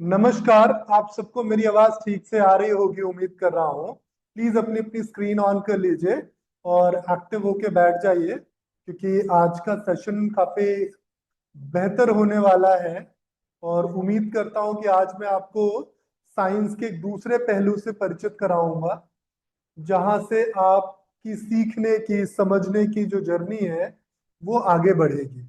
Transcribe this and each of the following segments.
नमस्कार। आप सबको मेरी आवाज ठीक से आ रही होगी, उम्मीद कर रहा हूँ। प्लीज अपनी अपनी स्क्रीन ऑन कर लीजिए और एक्टिव होके बैठ जाइए, क्योंकि आज का सेशन काफी बेहतर होने वाला है। और उम्मीद करता हूँ कि आज मैं आपको साइंस के एक दूसरे पहलू से परिचित कराऊंगा, जहां से आपकी सीखने की, समझने की जो जर्नी है वो आगे बढ़ेगी।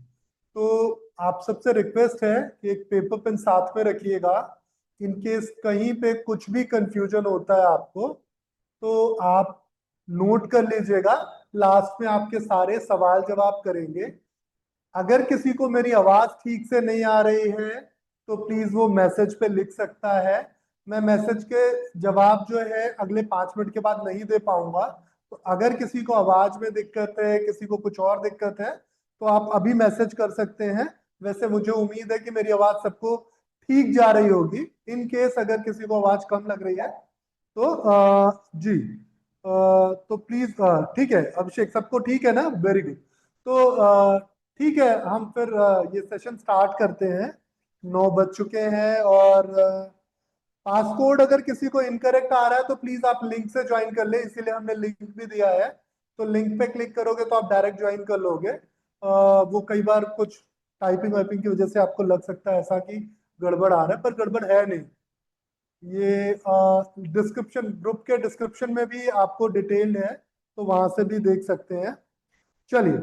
तो आप सबसे रिक्वेस्ट है कि एक पेपर पेन साथ में रखिएगा। इन केस कहीं पे कुछ भी कंफ्यूजन होता है आपको, तो आप नोट कर लीजिएगा। लास्ट में आपके सारे सवाल जवाब करेंगे। अगर किसी को मेरी आवाज ठीक से नहीं आ रही है तो प्लीज वो मैसेज पे लिख सकता है। मैं मैसेज के जवाब जो है अगले 5 मिनट के बाद नहीं दे पाऊंगा। तो अगर किसी को आवाज में दिक्कत है, किसी को कुछ और दिक्कत है, तो आप अभी मैसेज कर सकते हैं। वैसे मुझे उम्मीद है कि मेरी आवाज सबको ठीक जा रही होगी। इन केस अगर किसी को आवाज कम लग रही है तो जी, तो प्लीज, ठीक है अभिषेक, सबको ठीक है ना? Very good. तो ठीक है, हम फिर ये सेशन स्टार्ट करते हैं। 9 बज चुके हैं और पासकोड अगर किसी को इनकरेक्ट आ रहा है तो प्लीज आप लिंक से ज्वाइन कर ले, इसीलिए हमने लिंक भी दिया है। तो लिंक पे क्लिक करोगे तो आप डायरेक्ट ज्वाइन कर लोगे। वो कई बार कुछ टाइपिंग वाइपिंग की वजह से आपको लग सकता है ऐसा कि गड़बड़ आ रहा है, पर गड़बड़ है नहीं। ये डिस्क्रिप्शन, ग्रुप के डिस्क्रिप्शन में भी आपको डिटेल्ड है, तो वहां से भी देख सकते हैं। चलिए,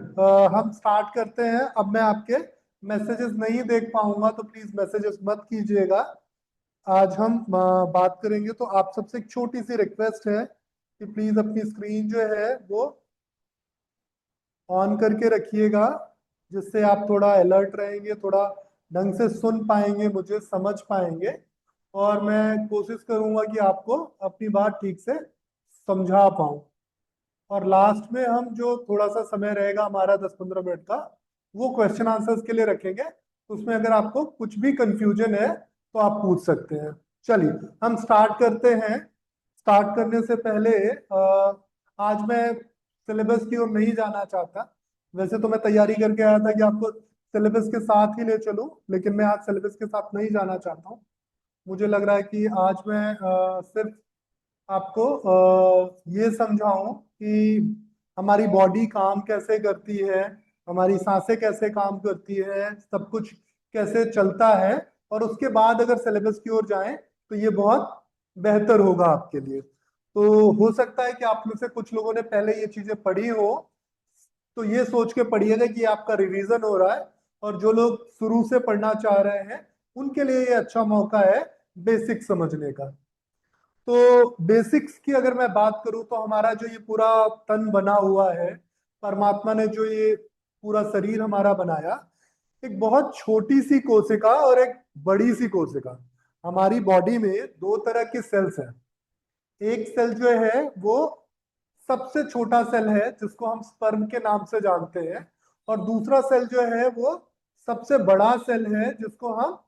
हम स्टार्ट करते हैं। अब मैं आपके मैसेजेस नहीं देख पाऊंगा तो प्लीज मैसेजेस मत कीजिएगा। आज हम बात करेंगे, तो आप सबसे एक छोटी सी रिक्वेस्ट है कि प्लीज अपनी स्क्रीन जो है वो ऑन करके रखिएगा, जिससे आप थोड़ा अलर्ट रहेंगे, थोड़ा ढंग से सुन पाएंगे, मुझे समझ पाएंगे। और मैं कोशिश करूंगा कि आपको अपनी बात ठीक से समझा पाऊं। और लास्ट में हम जो थोड़ा सा समय रहेगा हमारा 10-15 मिनट का, वो क्वेश्चन आंसर्स के लिए रखेंगे। उसमें अगर आपको कुछ भी कंफ्यूजन है तो आप पूछ सकते हैं। चलिए, हम स्टार्ट करते हैं। स्टार्ट करने से पहले आज मैं सिलेबस की ओर नहीं जाना चाहता। वैसे तो मैं तैयारी करके आया था कि आपको सिलेबस के साथ ही ले चलूं, लेकिन मैं आज सिलेबस के साथ नहीं जाना चाहता हूँ। मुझे लग रहा है कि आज मैं सिर्फ आपको ये समझाऊं कि हमारी बॉडी काम कैसे करती है, हमारी सांसें कैसे काम करती है, सब कुछ कैसे चलता है। और उसके बाद अगर सिलेबस की ओर जाएं तो ये बहुत बेहतर होगा आपके लिए। तो हो सकता है कि आप में से कुछ लोगों ने पहले ये चीजें पढ़ी हो, तो ये सोच के पढ़िएगा कि आपका रिवीजन हो रहा है। और जो लोग शुरू से पढ़ना चाह रहे हैं उनके लिए ये अच्छा मौका है बेसिक समझने का। तो बेसिक्स की अगर मैं बात करूं तो हमारा जो ये पूरा तन बना हुआ है, परमात्मा ने जो ये पूरा शरीर हमारा बनाया, एक बहुत छोटी सी कोशिका और एक बड़ी सी कोशिका। हमारी बॉडी में दो तरह की सेल्स हैं। एक सेल जो है वो सबसे छोटा सेल है, जिसको हम स्पर्म के नाम से जानते हैं। और दूसरा सेल जो है वो सबसे बड़ा सेल है, जिसको हम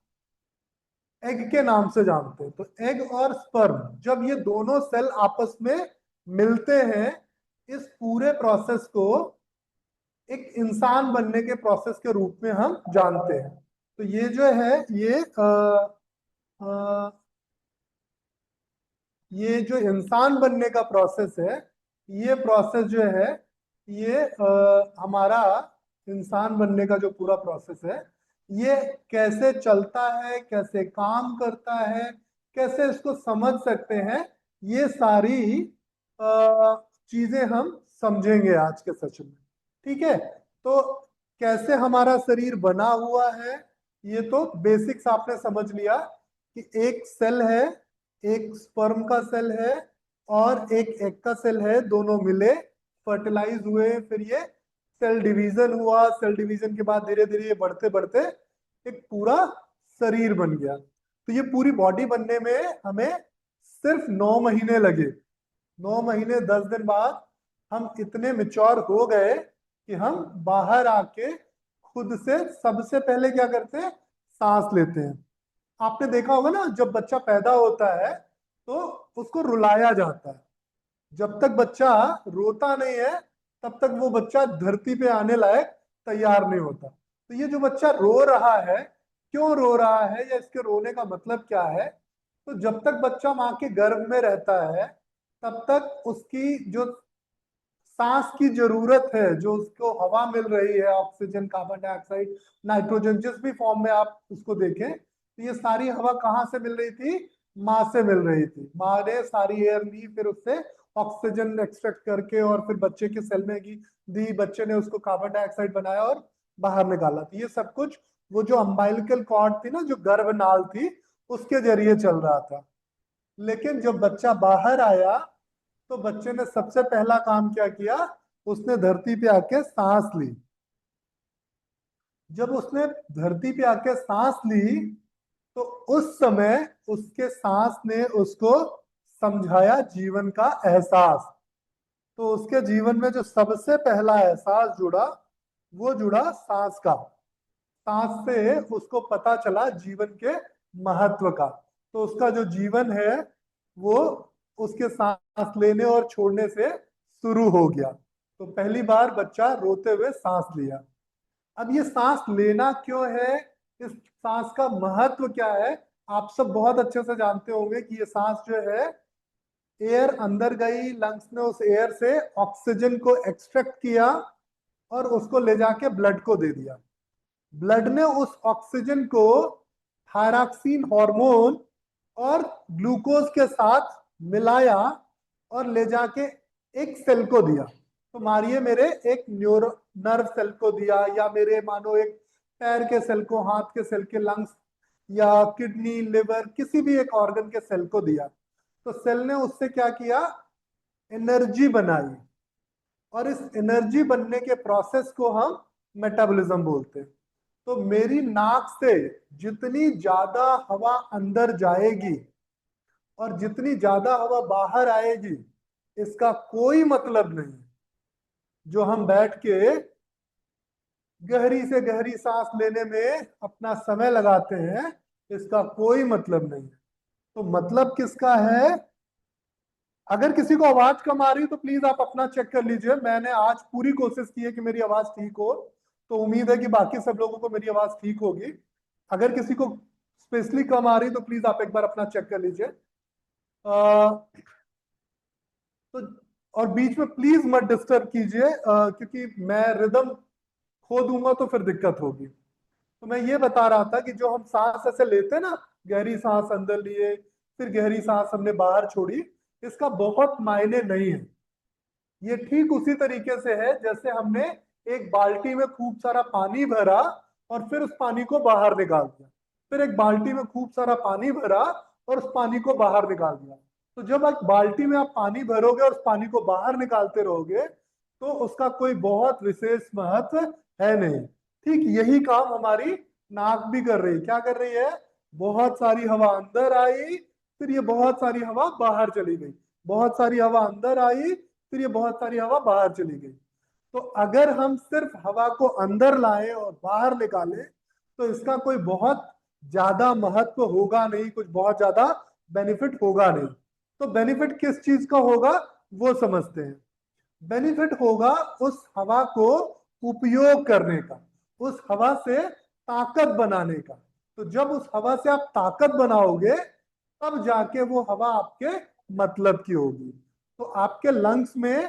एग के नाम से जानते हैं। तो एग और स्पर्म, जब ये दोनों सेल आपस में मिलते हैं, इस पूरे प्रोसेस को एक इंसान बनने के प्रोसेस के रूप में हम जानते हैं। तो ये जो है अ, ये जो इंसान बनने का प्रोसेस है, ये प्रोसेस जो है, ये हमारा इंसान बनने का जो पूरा प्रोसेस है, ये कैसे चलता है, कैसे काम करता है, कैसे इसको समझ सकते हैं, ये सारी चीजें हम समझेंगे आज के सेशन में। ठीक है? तो कैसे हमारा शरीर बना हुआ है, ये तो बेसिक्स आपने समझ लिया कि एक सेल है, एक स्पर्म का सेल है और एक एग का सेल है, दोनों मिले, फर्टिलाइज हुए, फिर ये सेल डिवीजन हुआ। सेल डिवीजन के बाद धीरे धीरे ये बढ़ते बढ़ते एक पूरा शरीर बन गया। तो ये पूरी बॉडी बनने में हमें सिर्फ 9 महीने लगे। 9 महीने 10 दिन बाद हम इतने मिच्योर हो गए कि हम बाहर आके खुद से सबसे पहले क्या करते हैं? सांस लेते हैं। आपने देखा होगा ना, जब बच्चा पैदा होता है तो उसको रुलाया जाता है। जब तक बच्चा रोता नहीं है तब तक वो बच्चा धरती पे आने लायक तैयार नहीं होता। तो ये जो बच्चा रो रहा है, क्यों रो रहा है या इसके रोने का मतलब क्या है। तो जब तक बच्चा माँ के गर्भ में रहता है तब तक उसकी जो सांस की जरूरत है, जो उसको हवा मिल रही है, ऑक्सीजन, कार्बन डाइऑक्साइड, नाइट्रोजन, जिस भी फॉर्म में आप उसको देखें, तो ये सारी हवा कहाँ से मिल रही थी? माँ से मिल रही थी। माँ ने सारी एयर ली, फिर उससे ऑक्सीजन एक्सट्रैक्ट करके और फिर बच्चे के सेल में दी, बच्चे ने उसको कार्बन डाइऑक्साइड बनाया और बाहर निकाला। तो ये सब कुछ वो जो अम्बाइलिकल कॉर्ड थी ना, जो गर्भनाल थी, उसके जरिए चल रहा था। लेकिन जब बच्चा बाहर आया तो बच्चे ने सबसे पहला काम क्या किया? उसने धरती पे आके सांस ली। जब उसने धरती पे आके सांस ली तो उस समय उसके सांस ने उसको समझाया जीवन का एहसास। तो उसके जीवन में जो सबसे पहला एहसास जुड़ा, वो जुड़ा सांस का। सांस से उसको पता चला जीवन के महत्व का। तो उसका जो जीवन है वो उसके सांस लेने और छोड़ने से शुरू हो गया। तो पहली बार बच्चा रोते हुए सांस लिया। अब ये सांस लेना क्यों है, इस सांस का महत्व क्या है, आप सब बहुत अच्छे से जानते होंगे कि ये सांस जो है, एयर अंदर गई, लंग्स ने उस एयर से ऑक्सीजन को एक्सट्रैक्ट किया और उसको ले जाके ब्लड को दे दिया। ब्लड ने उस ऑक्सीजन को थायरॉक्सिन हार्मोन और ग्लूकोज के साथ मिलाया और ले जाके एक सेल को दिया। तो मानिए मेरे एक न्यूरो नर्व सेल को दिया, या मेरे मानो एक पैर के सेल को, हाथ के सेल के, लंग्स या किडनी, लिवर, किसी भी एक ऑर्गन के सेल को दिया। तो सेल ने उससे क्या किया? एनर्जी बनाई। और इस एनर्जी बनने के प्रोसेस को हम मेटाबॉलिज्म बोलते हैं। तो मेरी नाक से जितनी ज्यादा हवा अंदर जाएगी और जितनी ज्यादा हवा बाहर आएगी, इसका कोई मतलब नहीं। जो हम बैठ के गहरी से गहरी सांस लेने में अपना समय लगाते हैं, इसका कोई मतलब नहीं है। तो मतलब किसका है? अगर किसी को आवाज कम आ रही तो प्लीज आप अपना चेक कर लीजिए। मैंने आज पूरी कोशिश की है कि मेरी आवाज ठीक हो, तो उम्मीद है कि बाकी सब लोगों को मेरी आवाज ठीक होगी। अगर किसी को स्पेशली कम आ रही तो प्लीज आप एक बार अपना चेक कर लीजिए। तो और बीच में प्लीज मत डिस्टर्ब कीजिए, क्योंकि मैं रिदम खो दूंगा तो फिर दिक्कत होगी। तो मैं ये बता रहा था कि जो हम सांस ऐसे लेते हैं ना, गहरी सांस अंदर लिए, फिर गहरी सांस हमने बाहर छोड़ी, इसका बहुत मायने नहीं है। ये ठीक उसी तरीके से है जैसे हमने एक बाल्टी में खूब सारा पानी भरा और फिर उस पानी को बाहर निकाल दिया, फिर एक बाल्टी में खूब सारा पानी भरा और उस पानी को बाहर निकाल दिया। तो जब एक बाल्टी में आप पानी भरोगे और उस पानी को बाहर निकालते रहोगे तो उसका कोई बहुत विशेष महत्व है नहीं। ठीक यही काम हमारी नाक भी कर रही है। क्या कर रही है? बहुत सारी हवा अंदर आई, फिर ये बहुत सारी हवा बाहर चली गई, बहुत सारी हवा अंदर आई, फिर ये बहुत सारी हवा बाहर चली गई। तो अगर हम सिर्फ हवा को अंदर लाएं और बाहर निकालें तो इसका कोई बहुत ज्यादा महत्व होगा नहीं, कुछ बहुत ज्यादा बेनिफिट होगा नहीं। तो बेनिफिट किस चीज का होगा वो समझते हैं। बेनिफिट होगा उस हवा को उपयोग करने का, उस हवा से ताकत बनाने का। तो जब उस हवा से आप ताकत बनाओगे तब जाके वो हवा आपके मतलब की होगी। तो आपके लंग्स में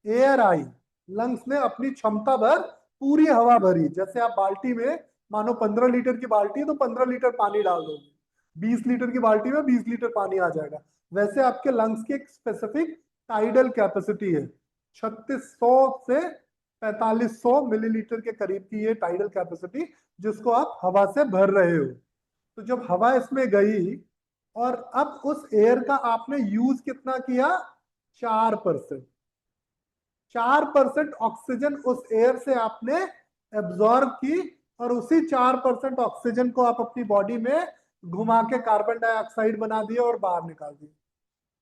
एयर आई, लंग्स ने अपनी क्षमता भर पूरी हवा भरी। जैसे आप बाल्टी में, मानो 15 लीटर की बाल्टी है तो 15 लीटर पानी डाल दोगे, 20 लीटर की बाल्टी में 20 लीटर पानी आ जाएगा। वैसे आपके लंग्स की एक स्पेसिफिक टाइडल कैपेसिटी है, 3600 से 4500 मिलीलीटर के करीब की ये टाइडल कैपेसिटी, जिसको आप हवा से भर रहे हो। तो जब हवा इसमें गई और अब उस एयर का आपने यूज कितना किया? 4%। 4% ऑक्सीजन उस एयर से आपने एब्जॉर्ब की और उसी 4% ऑक्सीजन को आप अपनी बॉडी में घुमा के कार्बन डाइऑक्साइड बना दिए और बाहर निकाल दिए।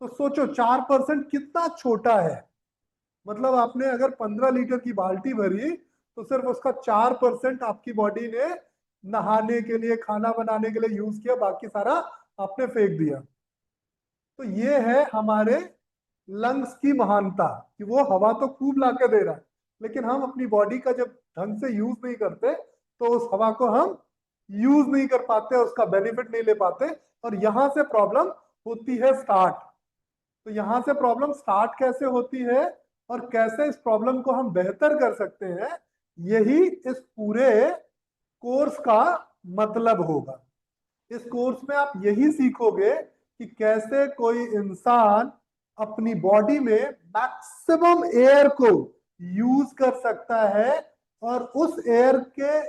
तो सोचो 4% कितना छोटा है। मतलब आपने अगर 15 लीटर की बाल्टी भरी तो सिर्फ उसका 4% आपकी बॉडी ने नहाने के लिए, खाना बनाने के लिए यूज किया, बाकी सारा आपने फेंक दिया। तो ये है हमारे लंग्स की महानता, कि वो हवा तो खूब लाके दे रहा है लेकिन हम अपनी बॉडी का जब ढंग से यूज नहीं करते तो उस हवा को हम यूज नहीं कर पाते, उसका बेनिफिट नहीं ले पाते, और यहां से प्रॉब्लम होती है स्टार्ट। तो यहां से प्रॉब्लम स्टार्ट कैसे होती है और कैसे इस प्रॉब्लम को हम बेहतर कर सकते हैं, यही इस पूरे कोर्स का मतलब होगा। इस कोर्स में आप यही सीखोगे कि कैसे कोई इंसान अपनी बॉडी में मैक्सिमम एयर को यूज कर सकता है और उस एयर के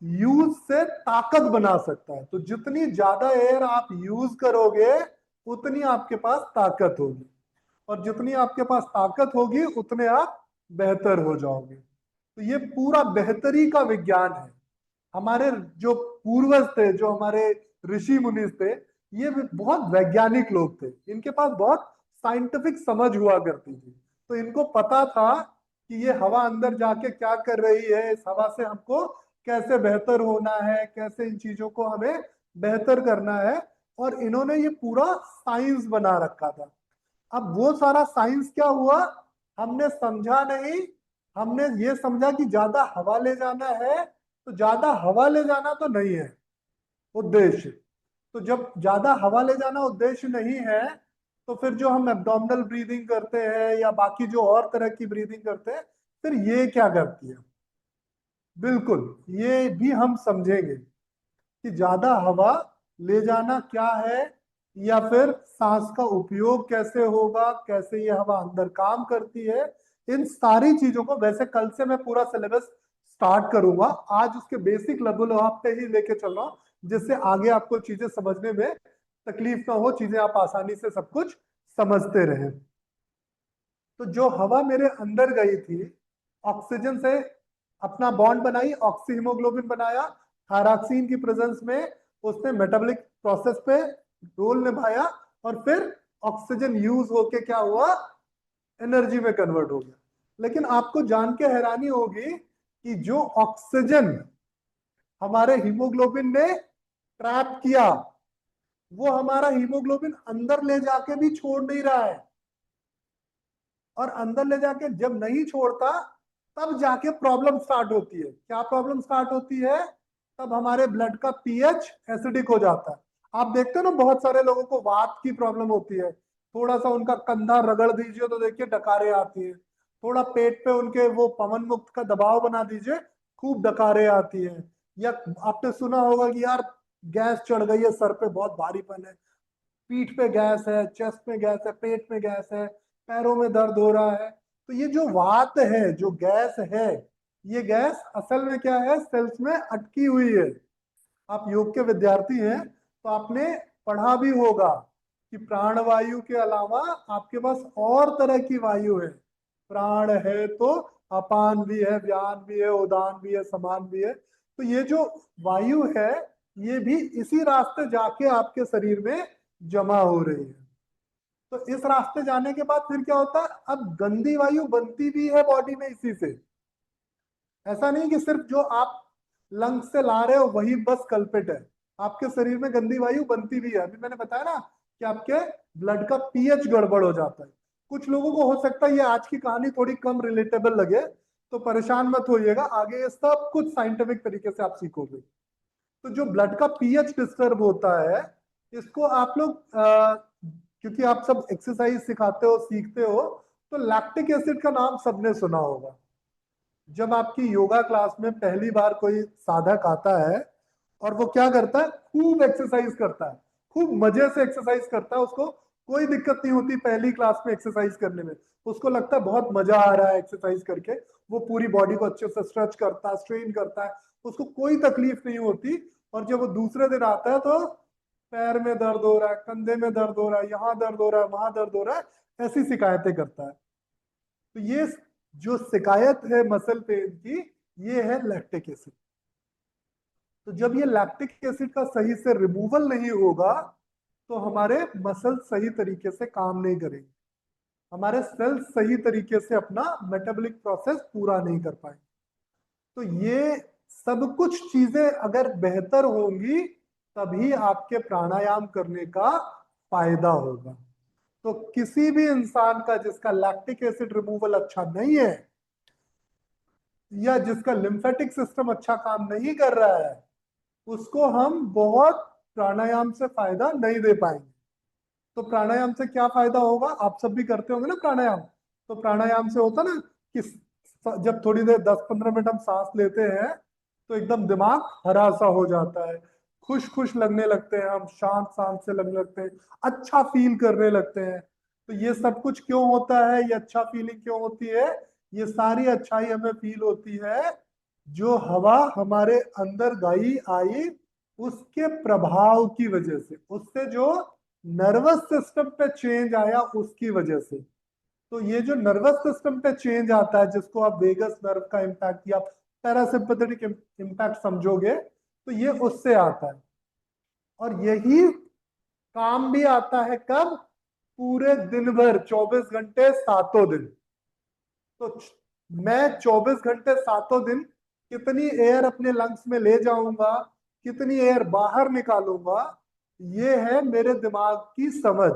यूज से ताकत बना सकता है। तो जितनी ज्यादा एयर आप यूज करोगे उतनी आपके पास ताकत होगी, और जितनी आपके पास ताकत होगी उतने आप बेहतर हो जाओगे। तो ये पूरा बेहतरी का विज्ञान है। हमारे जो पूर्वज थे, जो हमारे ऋषि मुनि थे, ये भी बहुत वैज्ञानिक लोग थे, इनके पास बहुत साइंटिफिक समझ हुआ करती थी। तो इनको पता था कि ये हवा अंदर जाके क्या कर रही है, इस हवा से हमको कैसे बेहतर होना है, कैसे इन चीजों को हमें बेहतर करना है। और इन्होंने ये पूरा साइंस बना रखा था। अब वो सारा साइंस क्या हुआ, हमने समझा नहीं। हमने ये समझा कि ज्यादा हवा ले जाना है, तो ज्यादा हवा ले जाना तो नहीं है उद्देश्य। तो जब ज्यादा हवा ले जाना उद्देश्य नहीं है, तो फिर जो हम एब्डोमिनल ब्रीदिंग करते हैं या बाकी जो और तरह की ब्रीदिंग करते हैं, फिर ये क्या करती है, बिल्कुल ये भी हम समझेंगे कि ज्यादा हवा ले जाना क्या है, या फिर सांस का उपयोग कैसे होगा, कैसे ये हवा अंदर काम करती है। इन सारी चीजों को, वैसे कल से मैं पूरा सिलेबस स्टार्ट करूंगा, आज उसके बेसिक लेवल पे ही लेके चल रहा हूं, जिससे आगे आपको चीजें समझने में तकलीफ ना हो, चीजें आप आसानी से सब कुछ समझते रहें। तो जो हवा मेरे अंदर गई थी, ऑक्सीजन से अपना बॉन्ड बनाई, ऑक्सी हीमोग्लोबिन बनाया, थायरॉक्सिन की प्रेजेंस में उसने मेटाबॉलिक प्रोसेस पे रोल निभाया, और फिर ऑक्सीजन यूज होके क्या हुआ, एनर्जी में कन्वर्ट हो गया। लेकिन आपको जान के हैरानी होगी कि जो ऑक्सीजन हमारे हीमोग्लोबिन ने ट्रैप किया, वो हमारा हीमोग्लोबिन अंदर ले जाके भी छोड़ नहीं रहा है। और अंदर ले जाके जब नहीं छोड़ता, तब जाके प्रॉब्लम स्टार्ट होती है। क्या प्रॉब्लम स्टार्ट होती है, तब हमारे ब्लड का पीएच एसिडिक हो जाता है। आप देखते हो ना, बहुत सारे लोगों को वात की प्रॉब्लम होती है, थोड़ा सा उनका कंधा रगड़ दीजिए तो देखिए डकारे आती है। थोड़ा पेट पे उनके वो पवन मुक्त का दबाव बना दीजिए, खूब डकारे आती है। या आपने सुना होगा कि यार गैस चढ़ गई है, सर पे बहुत भारीपन है, पीठ पे गैस है, चेस्ट में गैस है, पेट में गैस है, पैरों में दर्द हो रहा है। तो ये जो वात है, जो गैस है, ये गैस असल में क्या है, सेल्स में अटकी हुई है। आप योग के विद्यार्थी हैं तो आपने पढ़ा भी होगा कि प्राणवायु के अलावा आपके पास और तरह की वायु है। प्राण है तो अपान भी है, व्यान भी है, उदान भी है, समान भी है। तो ये जो वायु है, ये भी इसी रास्ते जाके आपके शरीर में जमा हो रही है। तो इस रास्ते जाने के बाद फिर क्या होता है, अब गंदी वायु बनती भी है बॉडी में इसी से। ऐसा नहीं कि सिर्फ जो आप लंग्स से ला रहे हो वही बस कल्पित है, आपके शरीर में गंदी वायु बनती भी है। अभी मैंने बताया ना कि आपके ब्लड का पीएच गड़बड़ हो जाता है। कुछ लोगों को हो सकता है ये आज की कहानी थोड़ी कम रिलेटेबल लगे, तो परेशान मत होइएगा, आगे ये सब कुछ साइंटिफिक तरीके से आप सीखोगे। तो जो ब्लड का पीएच डिस्टर्ब होता है, इसको आप लोग क्योंकि आप सब एक्सरसाइज सिखाते हो, सीखते हो, तो लैक्टिक एसिड का नाम सबने सुना होगा। जब आपकी योगा क्लास में पहली बार कोई साधक आता है और वो क्या करता है, खूब एक्सरसाइज करता है, खूब मजे से एक्सरसाइज करता है, उसको कोई दिक्कत नहीं होती पहली क्लास में एक्सरसाइज करने में, उसको लगता है बहुत मजा आ रहा है एक्सरसाइज करके, वो पूरी बॉडी को अच्छे से स्ट्रेच करता है, स्ट्रेन करता है, उसको कोई तकलीफ नहीं होती। और जब वो दूसरे दिन आता है तो पैर में दर्द हो रहा है, कंधे में दर्द हो रहा है, यहाँ दर्द हो रहा है, वहां दर्द हो रहा है, ऐसी शिकायतें करता है। तो ये जो शिकायत है मसल पेन की, ये है लैक्टिक एसिड। तो जब ये लैक्टिक एसिड का सही से रिमूवल नहीं होगा, तो हमारे मसल सही तरीके से काम नहीं करेंगे, हमारे सेल्स सही तरीके से अपना मेटाबॉलिक प्रोसेस पूरा नहीं कर पाएंगे। तो ये सब कुछ चीजें अगर बेहतर होंगी, तभी आपके प्राणायाम करने का फायदा होगा। तो किसी भी इंसान का जिसका लैक्टिक एसिड रिमूवल अच्छा नहीं है, या जिसका लिम्फेटिक सिस्टम अच्छा काम नहीं कर रहा है, उसको हम बहुत प्राणायाम से फायदा नहीं दे पाएंगे। तो प्राणायाम से क्या फायदा होगा, आप सब भी करते होंगे ना प्राणायाम। तो प्राणायाम से होता ना कि जब थोड़ी देर 10-15 मिनट हम सांस लेते हैं तो एकदम दिमाग हरा सा हो जाता है, खुश खुश लगने लगते हैं, हम शांत शांत से लगने लगते हैं, अच्छा फील करने लगते हैं। तो ये सब कुछ क्यों होता है, ये अच्छा फीलिंग क्यों होती है, ये सारी अच्छाई हमें फील होती है जो हवा हमारे अंदर गई आई उसके प्रभाव की वजह से, उससे जो नर्वस सिस्टम पे चेंज आया उसकी वजह से। तो ये जो नर्वस सिस्टम पे चेंज आता है जिसको आप वेगस नर्व का इम्पैक्ट या पैरासिम्पथेटिक इम्पैक्ट समझोगे, तो ये उससे आता है। और यही काम भी आता है कब, पूरे दिन भर, 24 घंटे सातों दिन। तो मैं 24 घंटे सातों दिन कितनी एयर अपने लंग्स में ले जाऊंगा, कितनी एयर बाहर निकालूंगा, ये है मेरे दिमाग की समझ,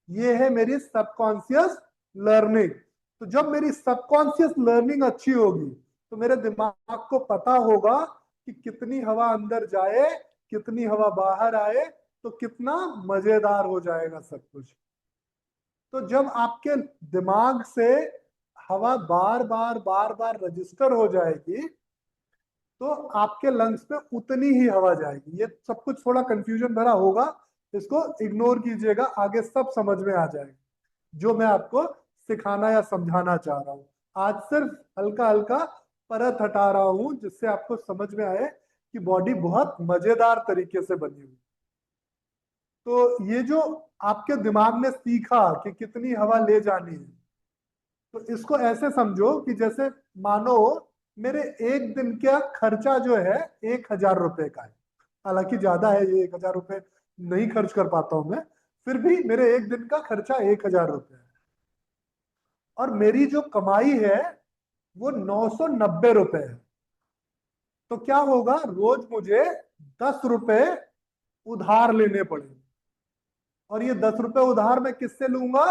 ये है मेरी सबकॉन्शियस लर्निंग। तो जब मेरी सबकॉन्शियस लर्निंग अच्छी होगी तो मेरे दिमाग को पता होगा कि कितनी हवा अंदर जाए, कितनी हवा बाहर आए, तो कितना मजेदार हो जाएगा सब कुछ। तो जब आपके दिमाग से हवा बार बार रजिस्टर हो जाएगी तो आपके लंग्स में उतनी ही हवा जाएगी। ये सब कुछ थोड़ा कंफ्यूजन भरा होगा, इसको इग्नोर कीजिएगा, आगे सब समझ में आ जाएगा जो मैं आपको सिखाना या समझाना चाह रहा हूँ। आज सिर्फ हल्का हल्का परत हटा रहा हूँ जिससे आपको समझ में आए कि बॉडी बहुत मजेदार तरीके से बनी हुई। तो ये जो आपके दिमाग ने सीखा कि कितनी हवा ले जानी है, तो इसको ऐसे समझो कि जैसे मानो मेरे एक दिन का खर्चा जो है 1,000 रुपए का है। हालांकि ज्यादा है, ये 1,000 रुपए नहीं खर्च कर पाता हूं मैं, फिर भी मेरे एक दिन का खर्चा 1,000 रुपए है। और मेरी जो कमाई है वो 990 रुपए है। तो क्या होगा, रोज मुझे 10 रुपए उधार लेने पड़ेंगे। और ये 10 रुपए उधार मैं किससे लूंगा,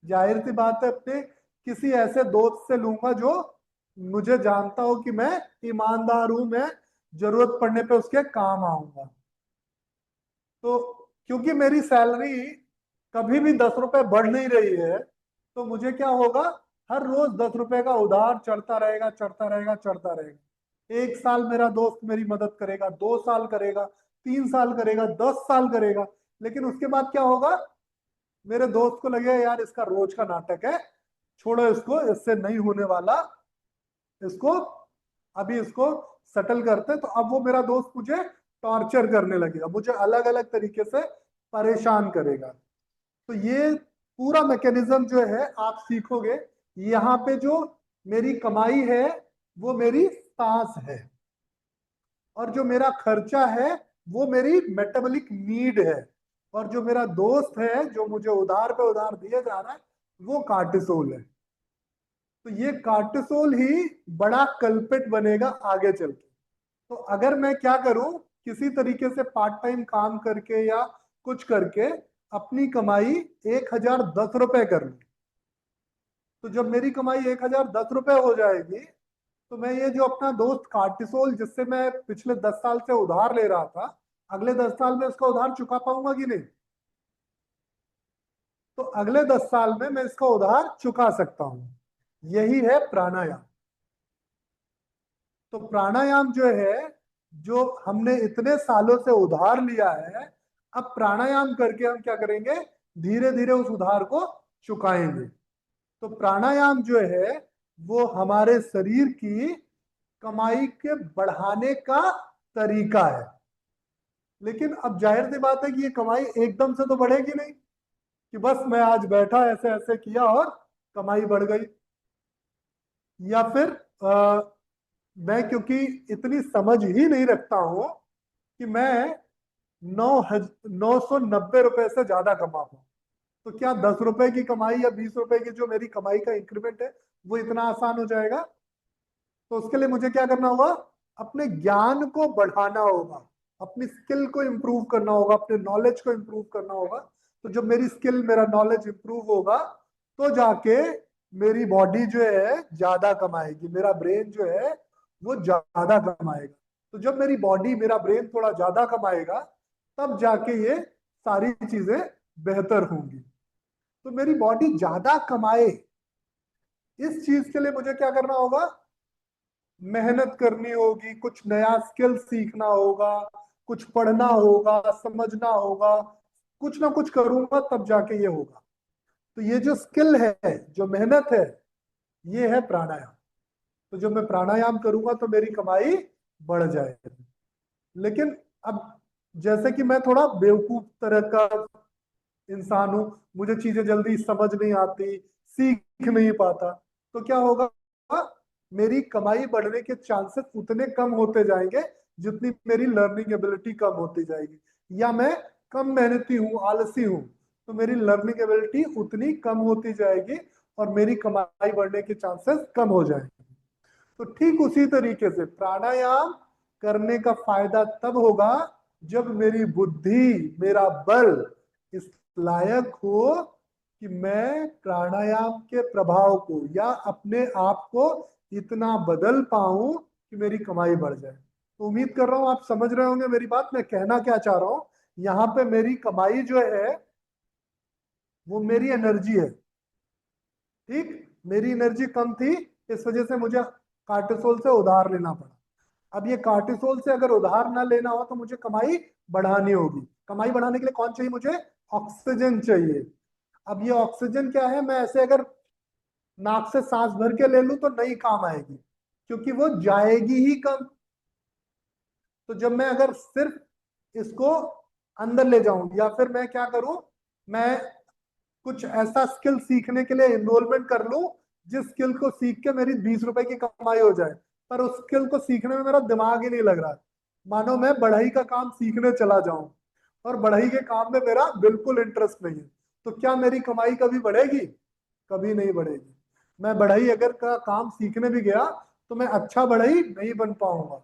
जाहिर सी बात है अपने किसी ऐसे दोस्त से लूंगा जो मुझे जानता हो कि मैं ईमानदार हूं, मैं जरूरत पड़ने पे उसके काम आऊंगा। तो क्योंकि मेरी सैलरी कभी भी 10 रुपए बढ़ नहीं रही है, तो मुझे क्या होगा, हर रोज 10 रुपए का उधार चढ़ता रहेगा, चढ़ता रहेगा, चढ़ता रहेगा। 1 साल मेरा दोस्त मेरी मदद करेगा, 2 साल करेगा, 3 साल करेगा, 10 साल करेगा, लेकिन उसके बाद क्या होगा, मेरे दोस्त को लगेगा यार इसका रोज का नाटक है, छोड़ो इसको, इससे नहीं होने वाला, इसको अभी इसको सेटल करते। तो अब वो मेरा दोस्त मुझे टॉर्चर करने लगेगा, मुझे अलग अलग तरीके से परेशान करेगा। तो ये पूरा मैकेनिज्म जो है आप सीखोगे। यहाँ पे जो मेरी कमाई है वो मेरी सांस है, और जो मेरा खर्चा है वो मेरी मेटाबॉलिक नीड है, और जो मेरा दोस्त है जो मुझे उधार पे उधार दिए जा रहा है वो कार्टिसोल है। तो ये कार्टिसोल ही बड़ा कल्पित बनेगा आगे चल के। तो अगर मैं क्या करूं, किसी तरीके से पार्ट टाइम काम करके या कुछ करके अपनी कमाई 1,010 रुपए कर लूं, तो जब मेरी कमाई 1,010 रुपए हो जाएगी, तो मैं ये जो अपना दोस्त कार्टिसोल जिससे मैं पिछले 10 साल से उधार ले रहा था, अगले 10 साल में उसका उधार चुका पाऊंगा कि नहीं। तो अगले 10 साल में मैं इसका उधार चुका सकता हूं। यही है प्राणायाम। तो प्राणायाम जो है, जो हमने इतने सालों से उधार लिया है, अब प्राणायाम करके हम क्या करेंगे, धीरे धीरे उस उधार को चुकाएंगे। तो प्राणायाम जो है वो हमारे शरीर की कमाई के बढ़ाने का तरीका है। लेकिन अब जाहिर सी बात है कि ये कमाई एकदम से तो बढ़ेगी नहीं कि बस मैं आज बैठा ऐसे ऐसे किया और कमाई बढ़ गई। या फिर मैं क्योंकि इतनी समझ ही नहीं रखता हूं कि मैं 990 रुपए से ज्यादा कमा पाऊं। तो क्या 10 रुपए की कमाई या 20 रुपए की जो मेरी कमाई का इंक्रीमेंट है वो इतना आसान हो जाएगा। तो उसके लिए मुझे क्या करना होगा, अपने ज्ञान को बढ़ाना होगा, अपनी स्किल को इम्प्रूव करना होगा, अपने नॉलेज को इम्प्रूव करना होगा। तो जब मेरी स्किल मेरा नॉलेज इम्प्रूव होगा तो जाके मेरी बॉडी जो है ज्यादा कमाएगी, मेरा ब्रेन जो है वो ज्यादा कमाएगा। तो जब मेरी बॉडी, मेरा ब्रेन थोड़ा ज्यादा कमाएगा, तब जाके ये सारी चीजें बेहतर होंगी। तो मेरी बॉडी ज्यादा कमाए, इस चीज के लिए मुझे क्या करना होगा? मेहनत करनी होगी, कुछ नया स्किल सीखना होगा, कुछ पढ़ना होगा, समझना होगा, कुछ ना कुछ करूंगा तब जाके ये होगा। तो ये जो स्किल है, जो मेहनत है, ये है प्राणायाम। तो जब मैं प्राणायाम करूंगा तो मेरी कमाई बढ़ जाएगी। लेकिन अब जैसे कि मैं थोड़ा बेवकूफ तरह का इंसान हूं, मुझे चीजें जल्दी समझ नहीं आती, सीख नहीं पाता, तो क्या होगा? मेरी कमाई बढ़ने के चांसेस उतने कम होते जाएंगे जितनी मेरी लर्निंग एबिलिटी कम होती जाएगी। या मैं कम मेहनती हूँ, आलसी हूँ, तो मेरी लर्निंग एबिलिटी उतनी कम होती जाएगी और मेरी कमाई बढ़ने के चांसेस कम हो जाएंगे। तो ठीक उसी तरीके से प्राणायाम करने का फायदा तब होगा जब मेरी बुद्धि, मेरा बल इस लायक हो कि मैं प्राणायाम के प्रभाव को या अपने आप को इतना बदल पाऊं कि मेरी कमाई बढ़ जाए। तो उम्मीद कर रहा हूं आप समझ रहे होंगे मेरी बात, मैं कहना क्या चाह रहा हूं। यहाँ पे मेरी कमाई जो है वो मेरी एनर्जी है। ठीक, मेरी एनर्जी कम थी, इस वजह से मुझे कार्टिसोल से उधार लेना पड़ा। अब ये कार्टिसोल से अगर उधार ना लेना हो तो मुझे कमाई बढ़ानी होगी। कमाई बढ़ाने के लिए कौन चाहिए मुझे? ऑक्सीजन चाहिए। अब ये ऑक्सीजन क्या है? मैं ऐसे अगर नाक से सांस भर के ले लूं तो नहीं काम आएगी, क्योंकि वो जाएगी ही कम। तो जब मैं अगर सिर्फ इसको अंदर ले जाऊं, या फिर मैं क्या करूं, मैं कुछ ऐसा स्किल सीखने के लिए एनरोलमेंट कर लूं जिस स्किल को सीख के मेरी 20 रुपए की कमाई हो जाए, पर उस स्किल को सीखने में मेरा दिमाग ही नहीं लग रहा। मानो मैं बढ़ई का काम सीखने चला जाऊं और बढ़ई के काम में मेरा बिल्कुल इंटरेस्ट नहीं है, तो क्या मेरी कमाई कभी बढ़ेगी? कभी नहीं बढ़ेगी। मैं बढ़ई अगर का काम सीखने भी गया तो मैं अच्छा बढ़ई नहीं बन पाऊंगा।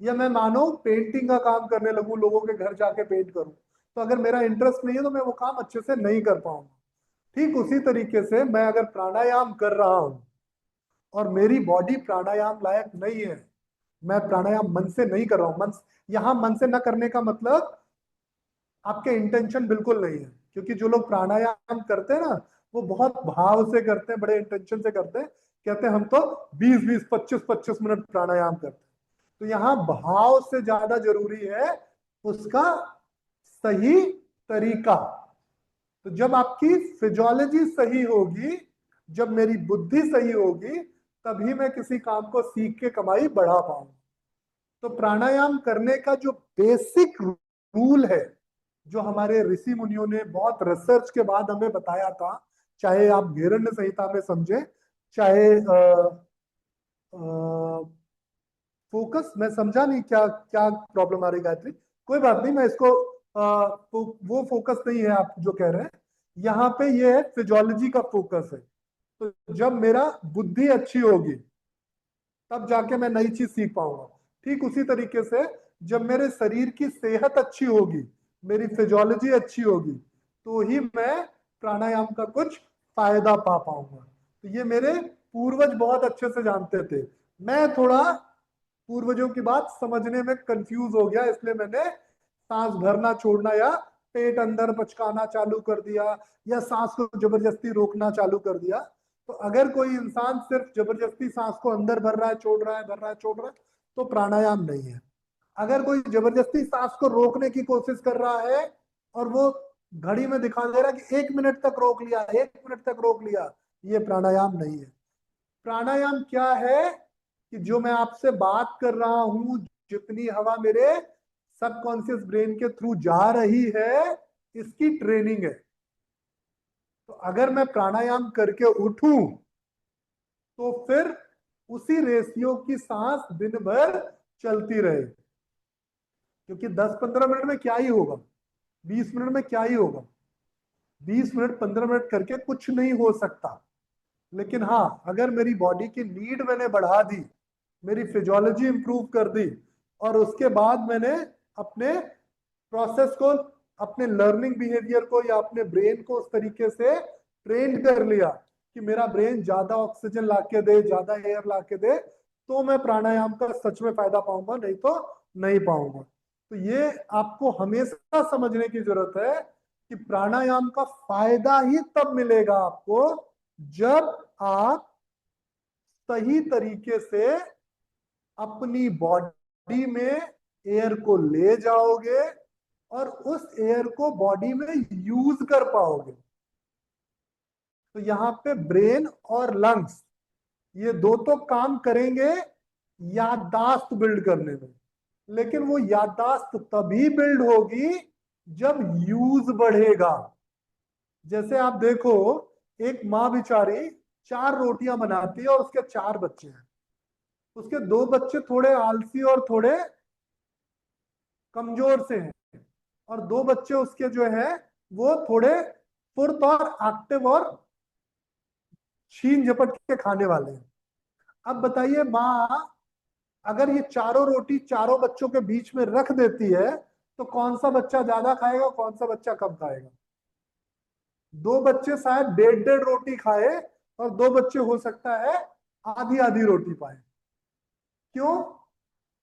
या मैं मानो पेंटिंग का काम करने लगूं, लोगों के घर जाके पेंट करूं, तो अगर मेरा इंटरेस्ट नहीं है तो मैं वो काम अच्छे से नहीं कर पाऊंगा। ठीक उसी तरीके से मैं अगर प्राणायाम कर रहा हूं और मेरी बॉडी प्राणायाम लायक नहीं है, मैं प्राणायाम मन से नहीं कर रहा हूं, मन, यहां मन से न करने का मतलब आपके इंटेंशन बिल्कुल नहीं है। क्योंकि जो लोग प्राणायाम करते हैं ना, वो बहुत भाव से करते हैं, बड़े इंटेंशन से करते हैं। कहते हैं हम तो 20-20, 25-25 मिनट प्राणायाम करते हैं। तो यहाँ भाव से ज्यादा जरूरी है उसका सही तरीका। तो जब आपकी फिजियोलॉजी सही होगी, जब मेरी बुद्धि सही होगी, तभी मैं किसी काम को सीख के कमाई बढ़ा पाऊंगा। तो प्राणायाम करने का जो बेसिक रूल है, जो हमारे ऋषि मुनियों ने बहुत रिसर्च के बाद हमें बताया था, चाहे आप घेरण्य संहिता में समझे, चाहे फोकस, मैं समझा नहीं क्या क्या प्रॉब्लम आ रही गायत्री। कोई बात नहीं, मैं इसको वो फोकस नहीं है आप जो कह रहे हैं। यहाँ पे ये है फिजियोलॉजी का फोकस है। तो जब मेरा बुद्धि अच्छी होगी तब जाके मैं नई चीज सीख पाऊंगा। ठीक उसी तरीके से जब मेरे शरीर की सेहत अच्छी होगी, मेरी फिजियोलॉजी अच्छी होगी, तो ही मैं प्राणायाम का कुछ फायदा पा पाऊंगा। तो ये मेरे पूर्वज बहुत अच्छे से जानते थे। मैं थोड़ा पूर्वजों की बात समझने में कंफ्यूज हो गया, इसलिए मैंने सांस भरना छोड़ना या पेट अंदर पचकाना चालू कर दिया, या सांस को जबरदस्ती रोकना चालू कर दिया। तो अगर कोई इंसान सिर्फ जबरदस्ती सांस को अंदर भर रहा है, छोड़ रहा है, भर रहा है, छोड़ रहा है, तो प्राणायाम नहीं है। अगर कोई जबरदस्ती सांस को रोकने की कोशिश कर रहा है और वो घड़ी में दिखा दे रहा है कि 1 मिनट तक रोक लिया, 1 मिनट तक रोक लिया, ये प्राणायाम नहीं है। प्राणायाम क्या है? कि जो मैं आपसे बात कर रहा हूं, जितनी हवा मेरे सबकॉन्शियस ब्रेन के थ्रू जा रही है, इसकी ट्रेनिंग है। तो अगर मैं प्राणायाम करके उठूं तो फिर उसी रेशियो की सांस दिन भर चलती रहे। क्योंकि 10-15 मिनट में क्या ही होगा, 20 मिनट में क्या ही होगा, 20 मिनट 15 मिनट करके कुछ नहीं हो सकता। लेकिन हाँ, अगर मेरी बॉडी की नीड मैंने बढ़ा दी, मेरी फिजियोलॉजी इंप्रूव कर दी, और उसके बाद मैंने अपने प्रोसेस को, अपने लर्निंग बिहेवियर को या अपने ब्रेन को उस तरीके से ट्रेन कर लिया कि मेरा ब्रेन ज्यादा ऑक्सीजन ला के दे, ज्यादा एयर ला के दे, तो मैं प्राणायाम का सच में फायदा पाऊंगा। नहीं तो नहीं पाऊंगा। तो ये आपको हमेशा समझने की जरूरत है कि प्राणायाम का फायदा ही तब मिलेगा आपको जब आप सही तरीके से अपनी बॉडी में एयर को ले जाओगे और उस एयर को बॉडी में यूज कर पाओगे। तो यहाँ पे ब्रेन और लंग्स ये दो तो काम करेंगे याददाश्त बिल्ड करने में, लेकिन वो याददाश्त तभी बिल्ड होगी जब यूज बढ़ेगा। जैसे आप देखो, एक माँ बेचारी 4 रोटियां बनाती है और उसके 4 बच्चे हैं। उसके 2 बच्चे थोड़े आलसी और थोड़े कमजोर से हैं, और 2 बच्चे उसके जो है वो थोड़े फुर्त और एक्टिव और छीन झपट के खाने वाले हैं। अब बताइए, माँ अगर ये चारों रोटी चारों बच्चों के बीच में रख देती है तो कौन सा बच्चा ज्यादा खाएगा, कौन सा बच्चा कम खाएगा? 2 बच्चे शायद 1.5 1.5 रोटी खाए और 2 बच्चे हो सकता है आधी आधी रोटी पाए। क्यों?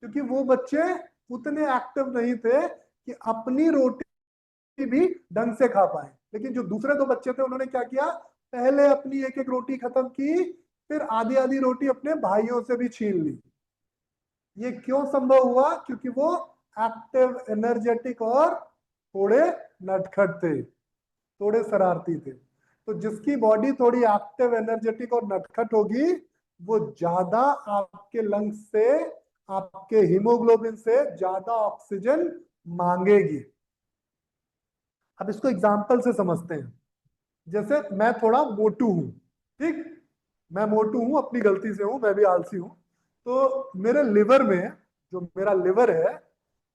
क्योंकि वो बच्चे उतने एक्टिव नहीं थे कि अपनी रोटी भी ढंग से खा पाए। लेकिन जो दूसरे 2 बच्चे थे उन्होंने क्या किया, पहले अपनी एक एक रोटी खत्म की, फिर आधी आधी रोटी अपने भाइयों से भी छीन ली। ये क्यों संभव हुआ? क्योंकि वो एक्टिव, एनर्जेटिक और थोड़े नटखट थे, थोड़े शरारती थे। तो जिसकी बॉडी थोड़ी एक्टिव, एनर्जेटिक और नटखट होगी वो ज्यादा आपके लंग्स से, आपके हीमोग्लोबिन से ज्यादा ऑक्सीजन मांगेगी। अब इसको एग्जाम्पल से समझते हैं। जैसे मैं थोड़ा मोटू हूं, ठीक, मैं मोटू हूं, अपनी गलती से हूं, मैं भी आलसी हूं। तो मेरे लिवर में, जो मेरा लिवर है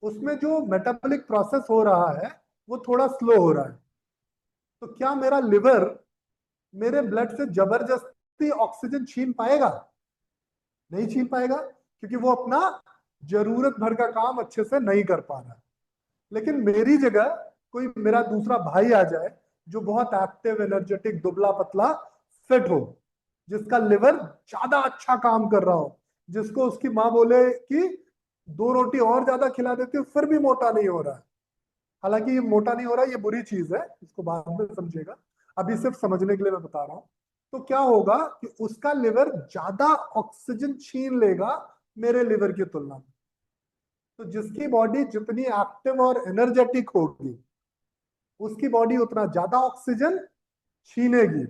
उसमें जो मेटाबॉलिक प्रोसेस हो रहा है वो थोड़ा स्लो हो रहा है। तो क्या मेरा लिवर मेरे ब्लड से जबरदस्ती ऑक्सीजन छीन पाएगा? नहीं छीन पाएगा, क्योंकि वो अपना जरूरत भर का काम अच्छे से नहीं कर पा रहा है। लेकिन मेरी जगह कोई मेरा दूसरा भाई आ जाए जो बहुत एक्टिव, एनर्जेटिक, दुबला पतला, फिट हो, जिसका लिवर ज्यादा अच्छा काम कर रहा हो, जिसको उसकी माँ बोले कि 2 रोटी और ज्यादा खिला देती हो फिर भी मोटा नहीं हो रहा है। हालांकि ये मोटा नहीं हो रहा, ये बुरी चीज है, इसको बाद में समझेगा, अभी सिर्फ समझने के लिए मैं बता रहा हूँ। तो क्या होगा कि उसका लिवर ज्यादा ऑक्सीजन छीन लेगा मेरे लिवर की तुलना में। तो जिसकी बॉडी जितनी एक्टिव और एनर्जेटिक होगी उसकी बॉडी उतना ज्यादा ऑक्सीजन छीनेगी,